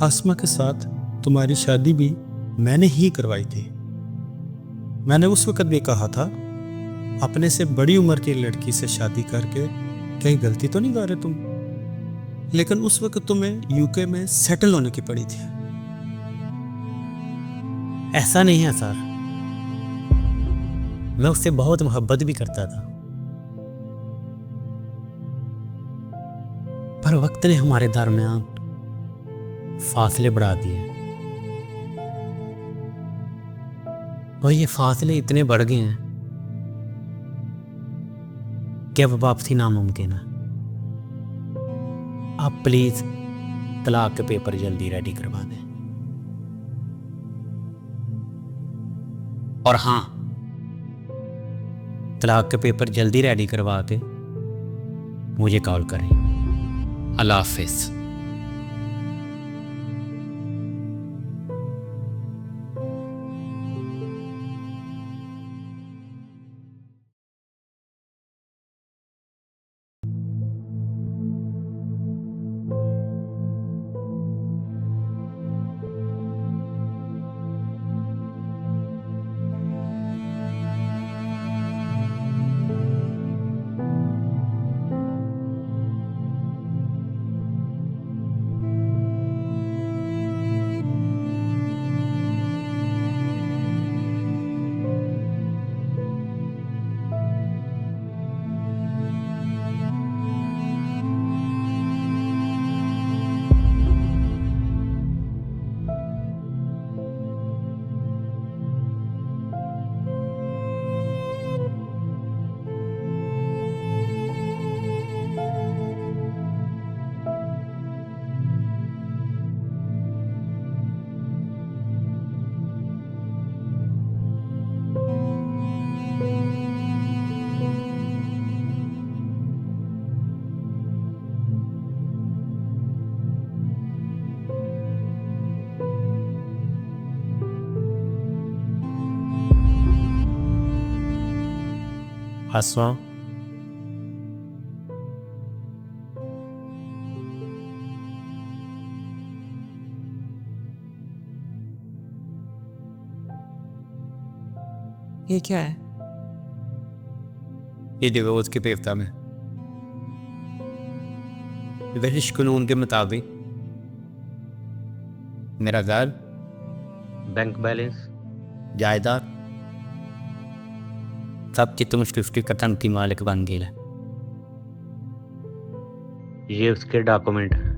आसमा के साथ तुम्हारी शादी भी मैंने ही करवाई थी। मैंने उस वक्त भी कहा था अपने से बड़ी उम्र की लड़की से शादी करके कहीं गलती तो नहीं कर रहे तुम। लेकिन उस वक्त तुम्हें यूके में सेटल होने की पड़ी थी। ऐसा नहीं है सर, मैं उससे बहुत मोहब्बत भी करता था, पर वक्त ने हमारे दरमियान फासले बढ़ा दिए और ये फासले इतने बढ़ गए हैं कि अब वापसी नामुमकिन है। आप प्लीज तलाक के पेपर जल्दी रेडी करवा दें। और हाँ, तलाक के पेपर जल्दी रेडी करवा के मुझे कॉल करें। अल्लाह हाफिज़। हंसवा। ये क्या है? ये डिवोर्स के पेपर में ब्रिटिश कानून के मुताबिक मेरा घर, बैंक बैलेंस, जायदाद सबकी तुम 50% की मालिक बन गई है। ये उसके डॉक्यूमेंट है।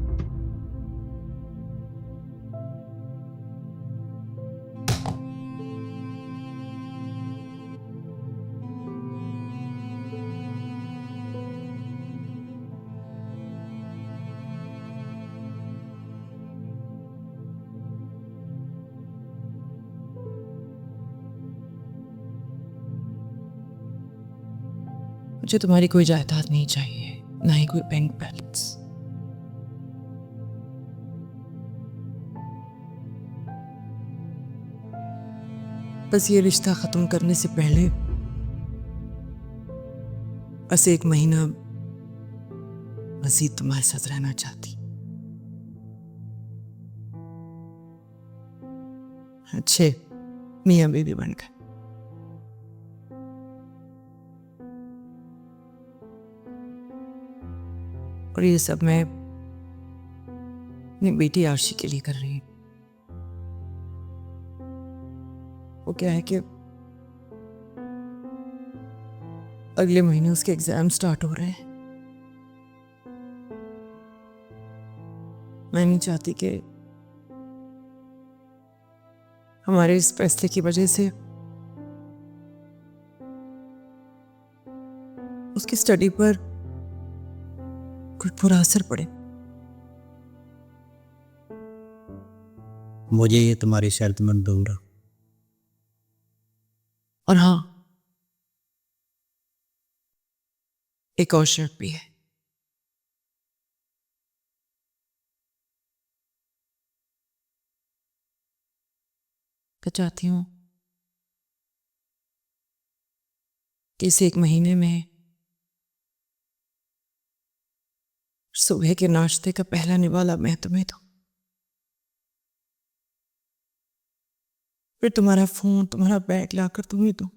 मुझे तुम्हारी कोई जायदाद नहीं चाहिए, ना ही कोई बैंक बैलेंस। बस ये रिश्ता खत्म करने से पहले बस 1 महीना मजीद तुम्हारे साथ रहना चाहती। अच्छे मियां बीवी बन गए। और ये सब मैं अपनी बेटी आरशी के लिए कर रही हूँ। वो क्या है कि अगले महीने उसके एग्जाम स्टार्ट हो रहे हैं। मैं नहीं चाहती कि हमारे इस फैसले की वजह से उसकी स्टडी पर कोई बुरा असर पड़े। मुझे ये तुम्हारी शर्त मंजूर है। और हाँ, एक और शर्त भी है। मैं चाहती हूं कि इस 1 महीने में सुबह के नाश्ते का पहला निवाला मैं तुम्हें दूं, फिर तुम्हारा फोन, तुम्हारा बैग लाकर तुम्हें दूं,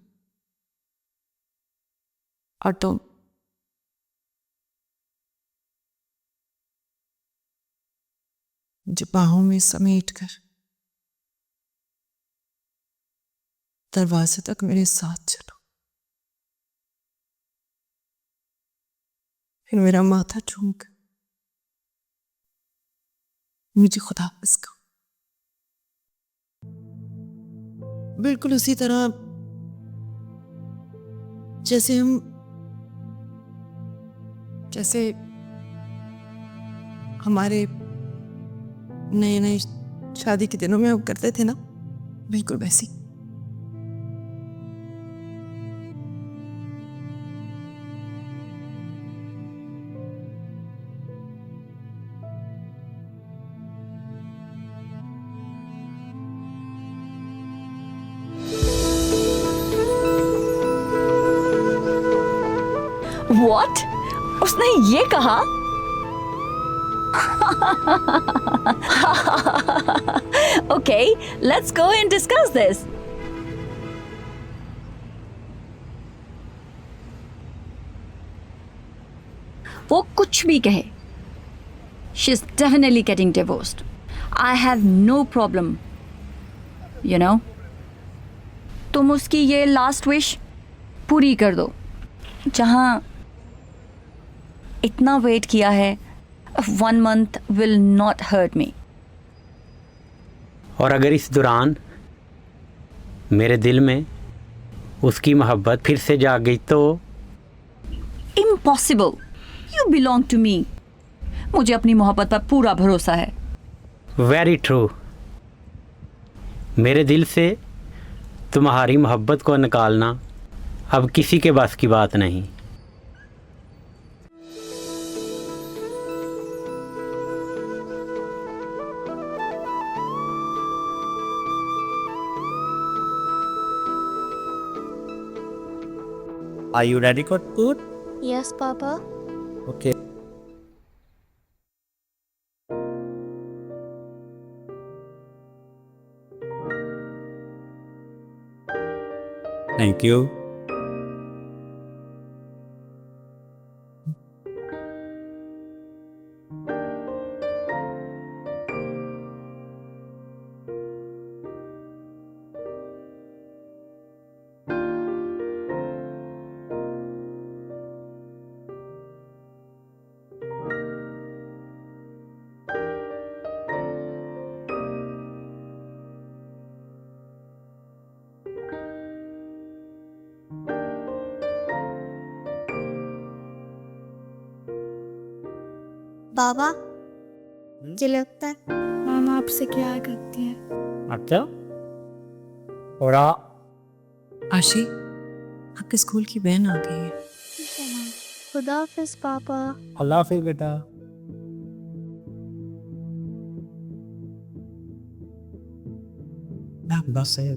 और तुम मुझे बाहों में समेट कर दरवाजे तक मेरे साथ चलो। फिर मेरा माथा चूमकर मुझे खुदा हाफिज़ कहो। बिल्कुल उसी तरह जैसे हमारे नए नए शादी के दिनों में हम करते थे ना, बिल्कुल वैसी। What? उसने ये कहा? Okay, let's go and discuss this. वो कुछ भी कहे, she's definitely getting divorced. I have no problem. You know? तुम उसकी ये लास्ट विश पूरी कर दो। जहां इतना वेट किया है, 1 month will not hurt me. और अगर इस दौरान मेरे दिल में उसकी मोहब्बत फिर से जाग गई तो? Impossible. You belong to me. मुझे अपनी मोहब्बत पर पूरा भरोसा है। Very true. मेरे दिल से तुम्हारी मोहब्बत को निकालना अब किसी के बस की बात नहीं। Are you ready for food? Yes, Papa. Okay. Thank you. बाबा, मुझे लगता है मामा आपसे प्यार करती है। अच्छा, थोड़ा आशी, आपके स्कूल की बहन आ गई है। खुदा हाफिज पापा। अल्लाह हाफिज बेटा। बस है।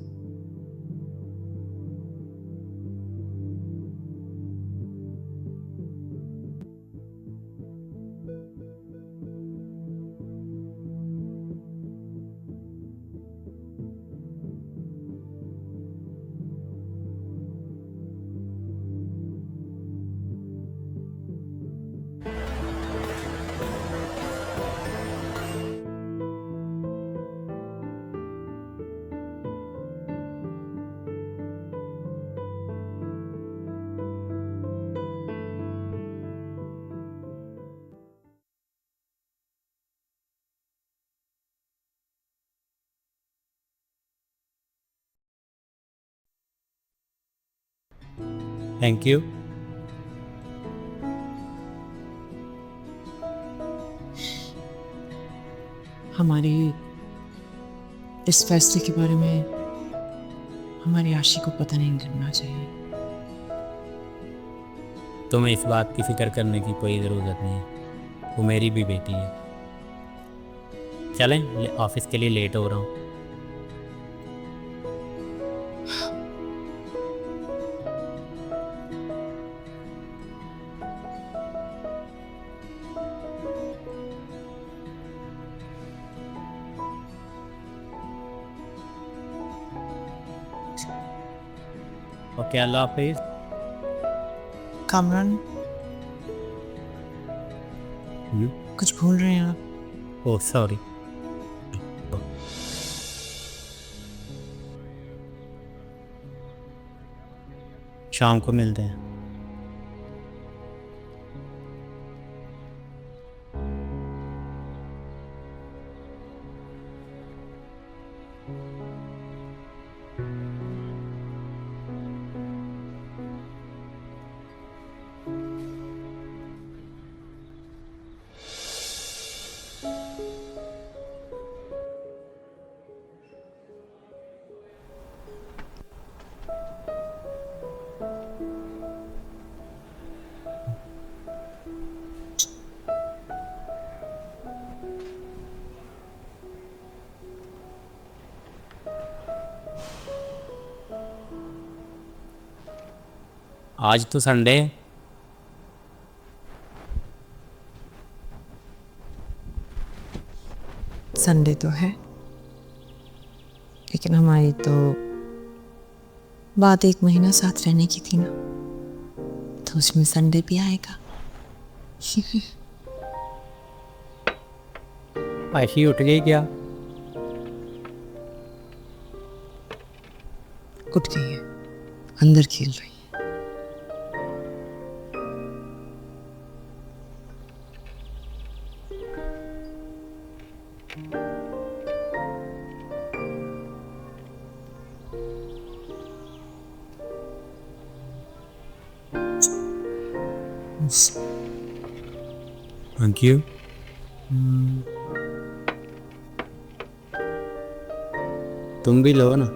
Thank you. हमारी इस फैसले के बारे में हमारी आशी को पता नहीं लगना चाहिए। तुम्हें इस बात की फिक्र करने की कोई ज़रूरत नहीं है, वो मेरी भी बेटी है। चलें, ऑफिस के लिए लेट हो रहा हूँ। ओके, अल्लाह हाफिज। कामरान, कुछ भूल रहे हैं आप? Oh sorry. शाम को मिलते हैं। आज तो संडे है। संडे तो है, लेकिन हमारी तो बात 1 महीना साथ रहने की थी ना, तो उसमें संडे भी आएगा। ऐसी उठ गई क्या? उठ गई है, अंदर खेल रही है। Thank you. तुम भी लो ना।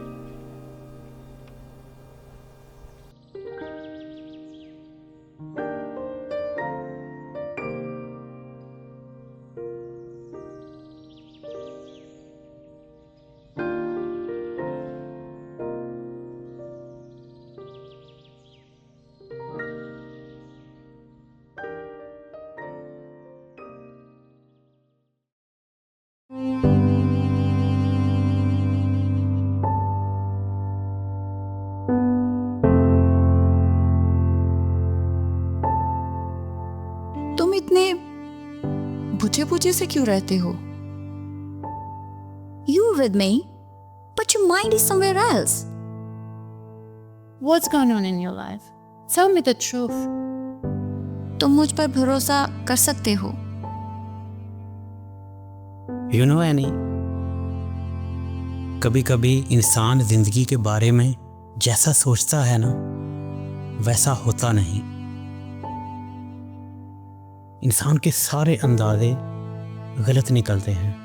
इतने बुझे बुझे से क्यों रहते हो? You with me, but your mind is somewhere else. What's going on in your life? Tell me the truth. तुम मुझ पर भरोसा कर सकते हो। यू नो एनी, कभी कभी इंसान जिंदगी के बारे में जैसा सोचता है ना वैसा होता नहीं। इंसान के सारे अंदाजे गलत निकलते हैं।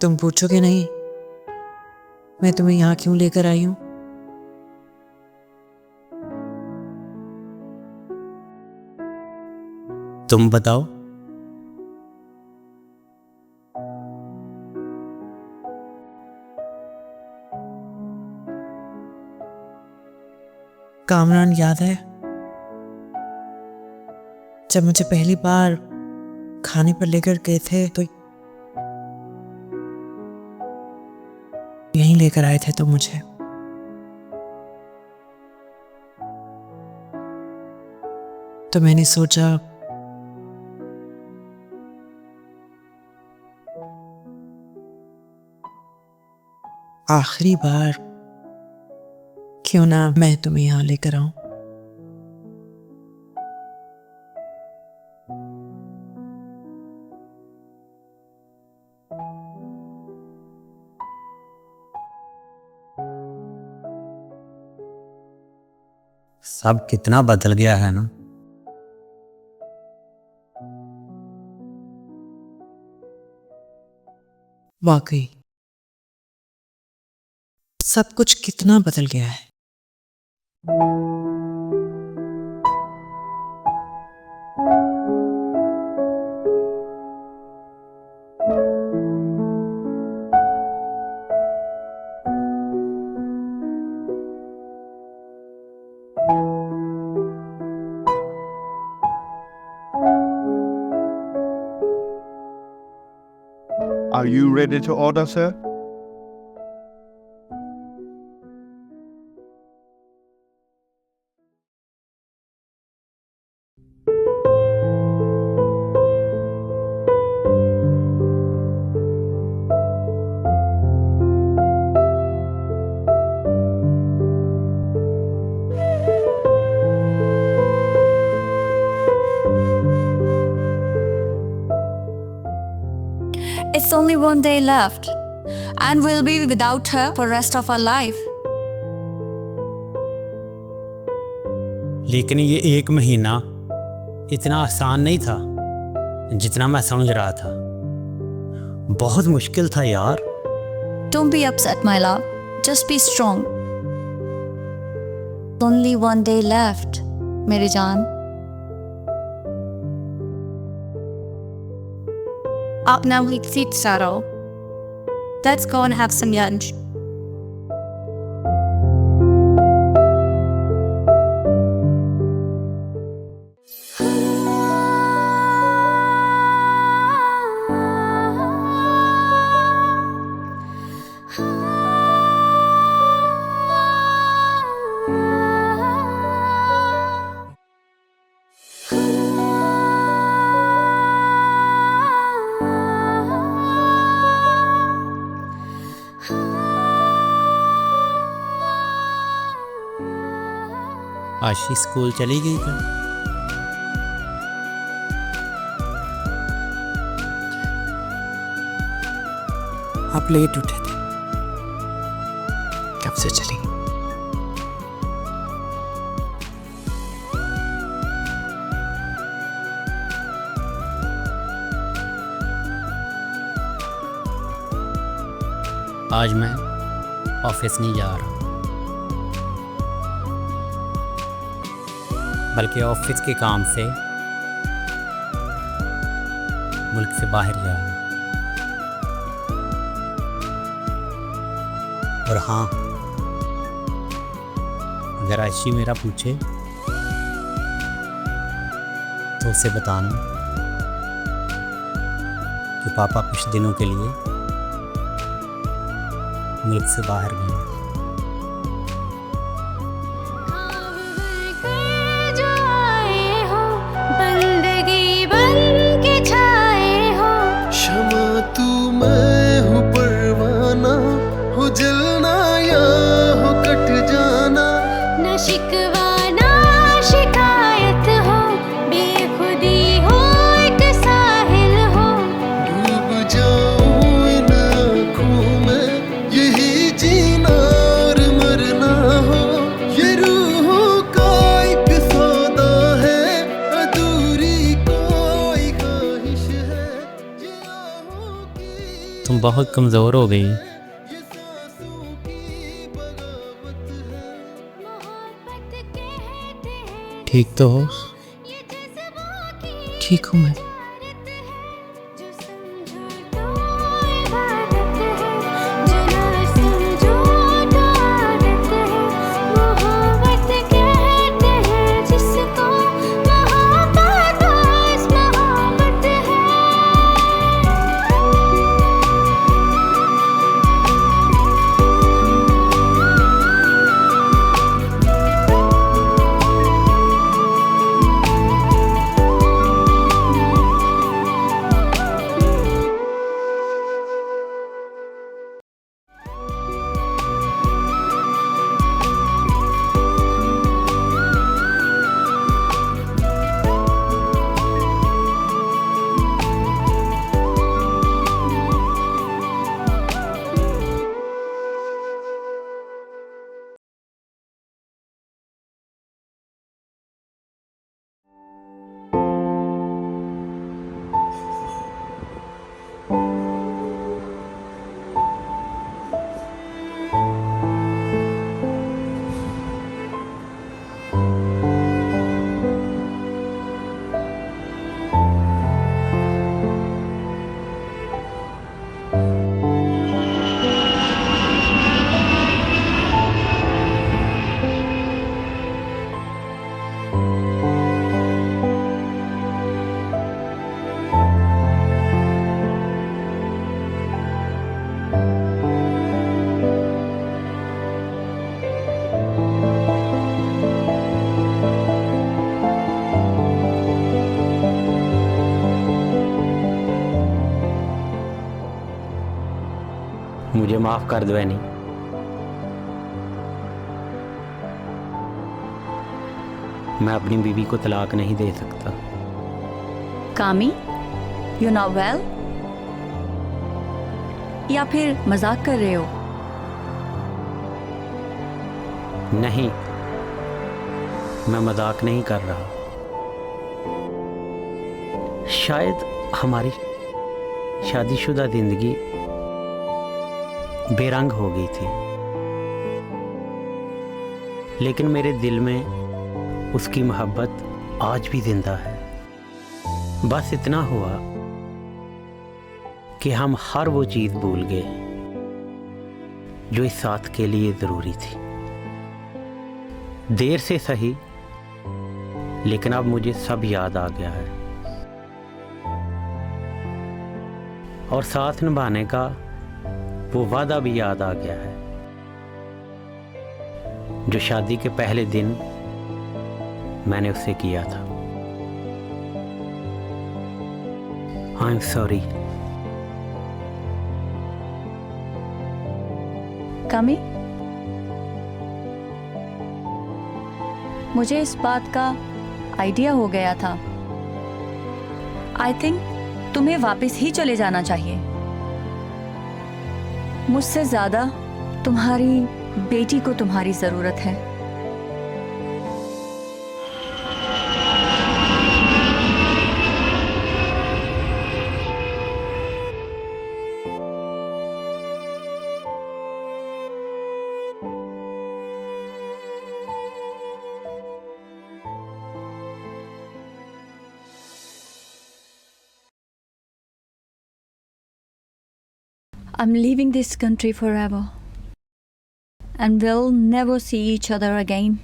तुम पूछोगे नहीं मैं तुम्हें यहाँ क्यों लेकर आई हूँ? तुम बताओ। कामरान याद है जब मुझे पहली बार खाने पर लेकर गए थे तो यहीं लेकर आए थे तो मुझे तो मैंने सोचा आखिरी बार क्यों ना मैं तुम्हें यहाँ लेकर आऊं। सब कितना बदल गया है ना। वाकई सब कुछ कितना बदल गया है। Are you ready to order, sir? It's only one day left, and we'll be without her for rest of our life. लेकिन ये 1 महीना इतना आसान नहीं था जितना मैं समझ रहा था। बहुत मुश्किल था यार। Don't be upset, my love. Just be strong. Only one day left, मेरी जान। Up now, we sit Saro. Let's go and have some lunch. आशी स्कूल चली गई थी। आप लेट उठे थे। कब से चली? आज मैं ऑफिस नहीं जा रहा, बल्कि ऑफिस के काम से मुल्क से बाहर जा रहा हूं। और हाँ, अगर आयशी मेरा पूछे तो उसे बताना कि पापा कुछ दिनों के लिए मुल्क से बाहर गए। जो आए हो बंदगी बन के छाए हो, क्षमा तू मैं हूँ परवाना, हो जलना या हो कट जाना, न शिकवा ना शिकायत हो, बेखुदी हो एक साहिल हो, डूब जाऊं इन आँखों में, यही जीना और मरना हो, ये रूहों का एक सौदा है, अधूरी कोई ख्वाहिश है, ये आहों की तुम बहुत कमज़ोर हो गई। ये सांसों की बगावत है। मोहब्बत कहते हैं ठीक तो हो? ये जज्बों की ठीक हूँ मैं। इबारत है, जो समझो तो इबादत है, जो ना समझो तो आदत है, मोहब्बत कहते हैं जिसको, मोहब्बत बस मोहब्बत है। मुझे माफ़ कर दो एनी। मैं अपनी बीवी को तलाक नहीं दे सकता। कामी, यू नॉट वेल? या फिर मजाक कर रहे हो? नहीं, मैं मजाक नहीं कर रहा। शायद हमारी शादीशुदा जिंदगी बेरंग हो गई थी, लेकिन मेरे दिल में उसकी मोहब्बत आज भी जिंदा है। बस इतना हुआ कि हम हर वो चीज़ भूल गए जो इस साथ के लिए ज़रूरी थी। देर से सही, लेकिन अब मुझे सब याद आ गया है, और साथ निभाने का वो वादा भी याद आ गया है जो शादी के पहले दिन मैंने उससे किया था। I am sorry. कामी, मुझे इस बात का आइडिया हो गया था। आई थिंक तुम्हें वापस ही चले जाना चाहिए। मुझसे ज़्यादा तुम्हारी बेटी को तुम्हारी ज़रूरत है। I'm leaving this country forever, and we'll never see each other again.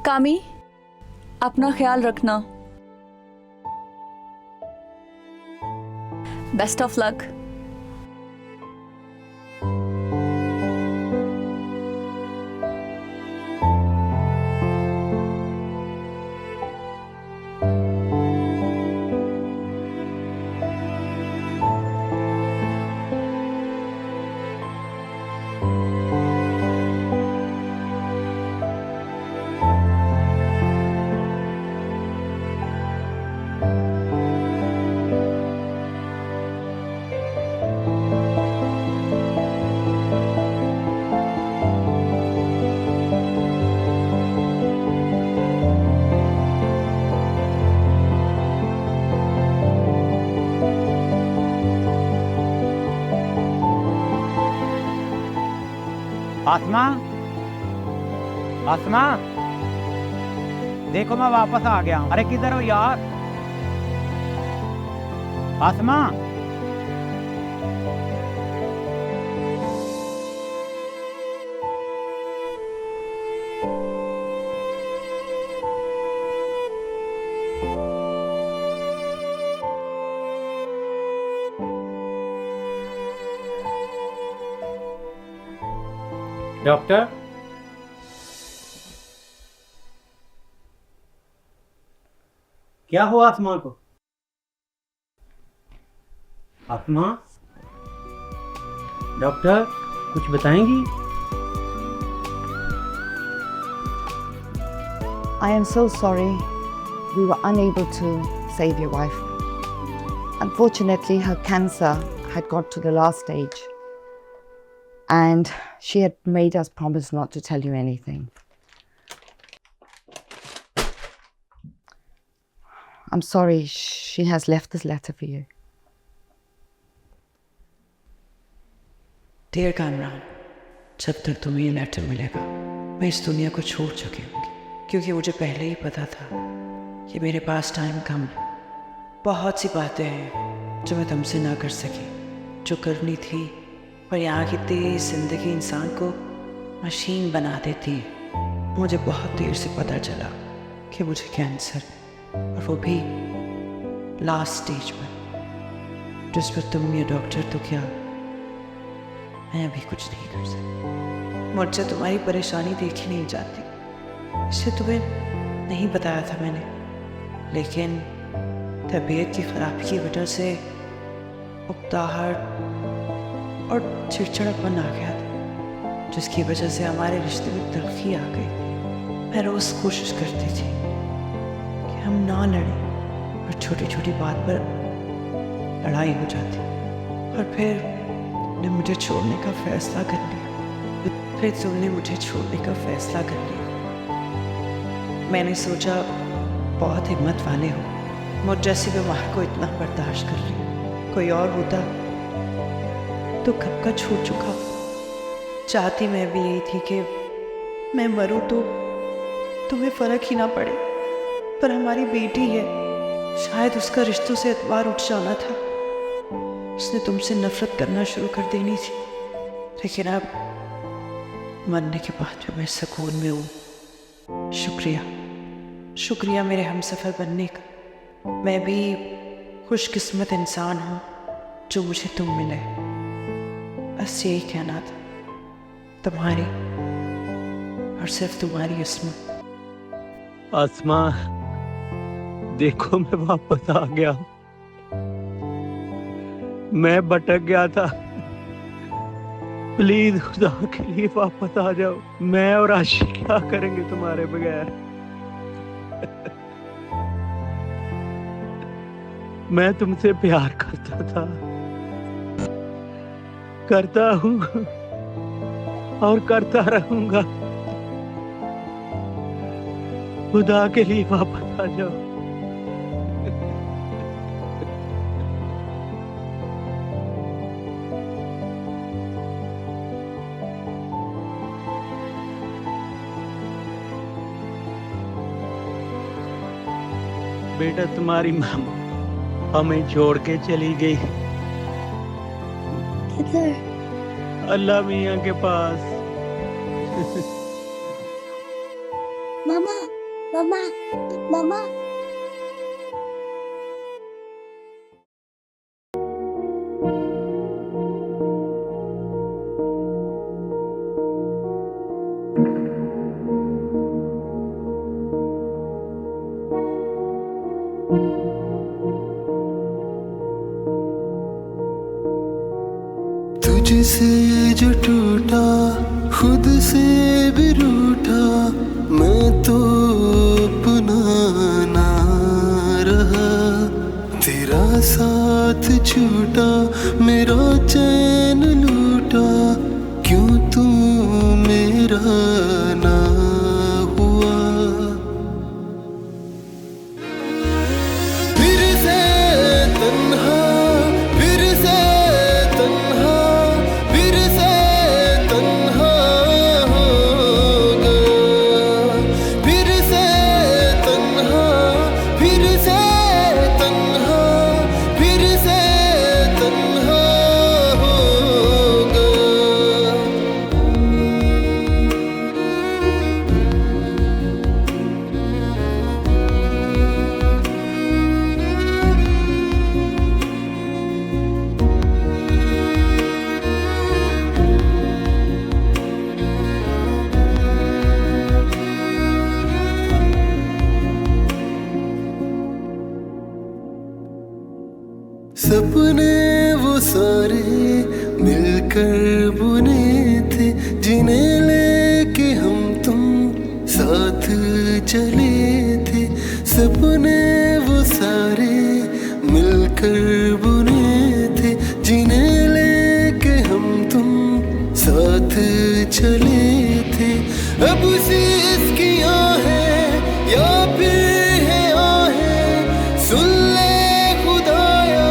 कामी, अपना ख्याल रखना। Best of luck. आसमा, आसमा, देखो मैं वापस आ गया। अरे किधर हो यार? आसमा, डॉक्टर, क्या हुआ आसमा को? आसमा, डॉक्टर कुछ बताएंगी? I am so sorry. We were unable to save your wife. Unfortunately, her cancer had got to the last stage. And she had made us promise not to tell you anything. I'm sorry, she has left this letter for you. Dear Kamran, जब तक तुम्हें ये लेटर मिलेगा मैं इस दुनिया को छोड़ चुकी होंगी, क्योंकि मुझे पहले ही पता था कि मेरे पास टाइम कम है। बहुत सी बातें हैं जो मैं तुमसे ना कर सकी, जो करनी थी, पर यहाँ की तेज जिंदगी इंसान को मशीन बना देती है। मुझे बहुत देर से पता चला कि मुझे कैंसर, और वो भी लास्ट स्टेज पर, जिस पर तुम ये डॉक्टर तो क्या, मैं अभी कुछ नहीं कर सकती। मुझसे तुम्हारी परेशानी देखी नहीं जाती, इसे तुम्हें नहीं बताया था मैंने, लेकिन तबीयत की खराबी की वजह से उकताहट और चिड़चिड़ापन आ गया था, जिसकी वजह से हमारे रिश्ते में तलखी आ गई। मैं रोज़ कोशिश करती थी कि हम ना लड़ें, और छोटी छोटी बात पर लड़ाई हो जाती, और फिर तुमने मुझे छोड़ने का फैसला कर लिया। मैंने सोचा बहुत हिम्मत वाले हो, मुझ जैसी बीमार को इतना बर्दाश्त कर रही। कोई और होता तो कब का छूट चुका। चाहती मैं भी यही थी कि मैं मरूं तो तुम्हें फ़र्क ही ना पड़े, पर हमारी बेटी है, शायद उसका रिश्तों से एतबार उठ जाना था, उसने तुमसे नफरत करना शुरू कर देनी थी। लेकिन अब मरने के बाद भी मैं सुकून में हूँ। शुक्रिया मेरे हमसफ़र बनने का। मैं भी खुशकिस्मत इंसान हूँ जो मुझे तुम मिले। बस यही कहना था, तुम्हारी और सिर्फ तुम्हारी इस्मत। आसमा, देखो मैं वापस आ गया। मैं भटक गया था, प्लीज खुदा के लिए वापस आ जाओ। मैं और आशी क्या करेंगे तुम्हारे बगैर। मैं तुमसे प्यार करता था, करता हूँ और करता रहूंगा। खुदा के लिए वापस आ जाओ। बेटा, तुम्हारी माँ हमें छोड़ के चली गई। किधर? अल्लाह मियाँ के पास। मामा, मामा, मामा। तुझसे जो टूटा, खुद से भी रूठा, मैं तो अपना ना रहा। तेरा साथ छूटा, मेरा चैन लूटा, क्यों तू मेरा ना हुआ। फिर से तन्हा, फिर से तन्हा, फिर से तन्हा हो गया। फिर से तन्हा, फिर से तन्हा, फिर से तन्हा हो गया। सपने वो सारे मिलकर बुने थे, जिन्हें लेके हम तुम साथ चले थे। सपने वो सारे मिलकर बुने थे, जिन्हें लेके हम तुम साथ चले थे। अब शीश की आहें या फिर है आहें, सुन ले खुदाया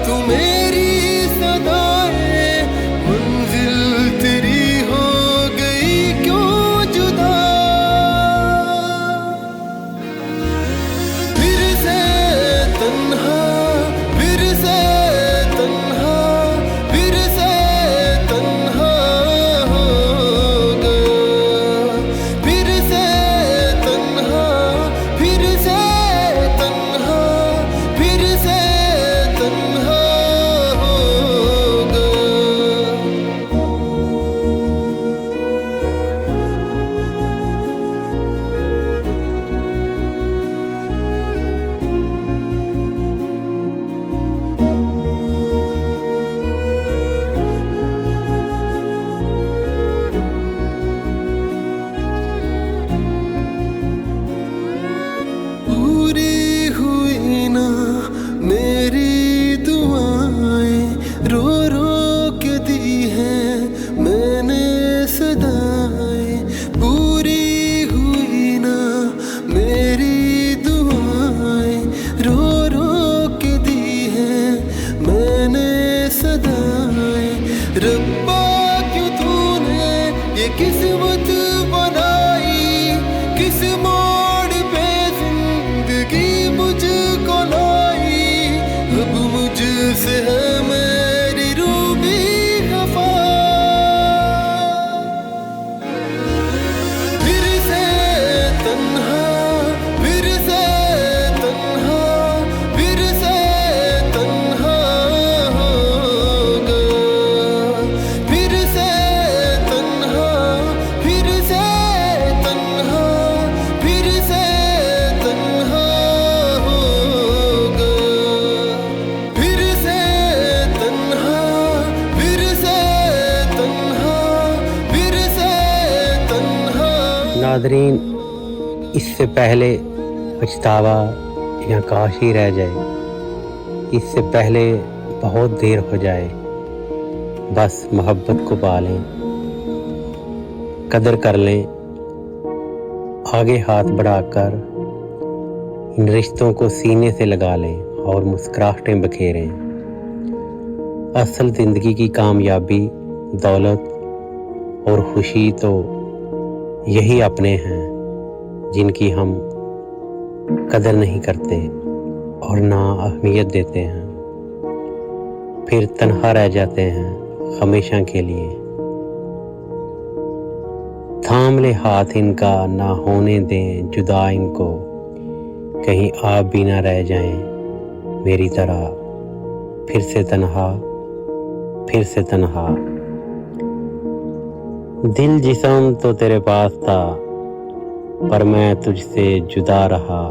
तू मेरी सदाएं। मंजिल तेरी हो गई क्यों जुदा। फिर से तन्हा, फिर से तन्हा, फिर से तन्हा हो गया। फिर से तन्हा, फिर से तन्हा, फिर से तन्हा हो गया। पूरी हुई ना मेरी दुआएं, रो रो के दी हैं मैंने सदाएं। पूरी हुई ना मेरी दुआएं, रो रो के दी हैं मैंने सदाएं। रब्बा क्यों तूने ये किस्मत बनाई, किस मोड़ पे जिंदगी मुझको लाई। अब मुझसे है मेरी रूबी खफा। फिर से तन्हा, फिर से तन्हा, फिर से तन्हा हो गया। फिर से तन्हा, फिर से तन्हा, फिर से तन्हा हो गया। फिर से तन्हा, फिर से तन्हा, फिर से तन्हा। नादरीन, इससे पहले पछतावा या काश ही रह जाए इससे पहले बहुत देर हो जाए, बस मोहब्बत को पा लें, कदर कर लें, आगे हाथ बढ़ाकर इन रिश्तों को सीने से लगा लें और मुस्कुराहटें बखेरें। असल ज़िंदगी की कामयाबी, दौलत और खुशी तो यही अपने हैं जिनकी हम कदर नहीं करते और ना अहमियत देते हैं, फिर तन्हा रह जाते हैं हमेशा के लिए। थाम ले हाथ इनका, ना होने दें जुदा इनको, कहीं आप भी ना रह जाएं मेरी तरह, फिर से तन्हा, फिर से तन्हा। दिल जिस्म तो तेरे पास था, पर मैं तुझसे जुदा रहा,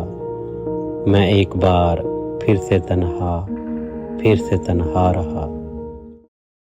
मैं एक बार फिर से तन्हा, फिर से तन्हा रहा।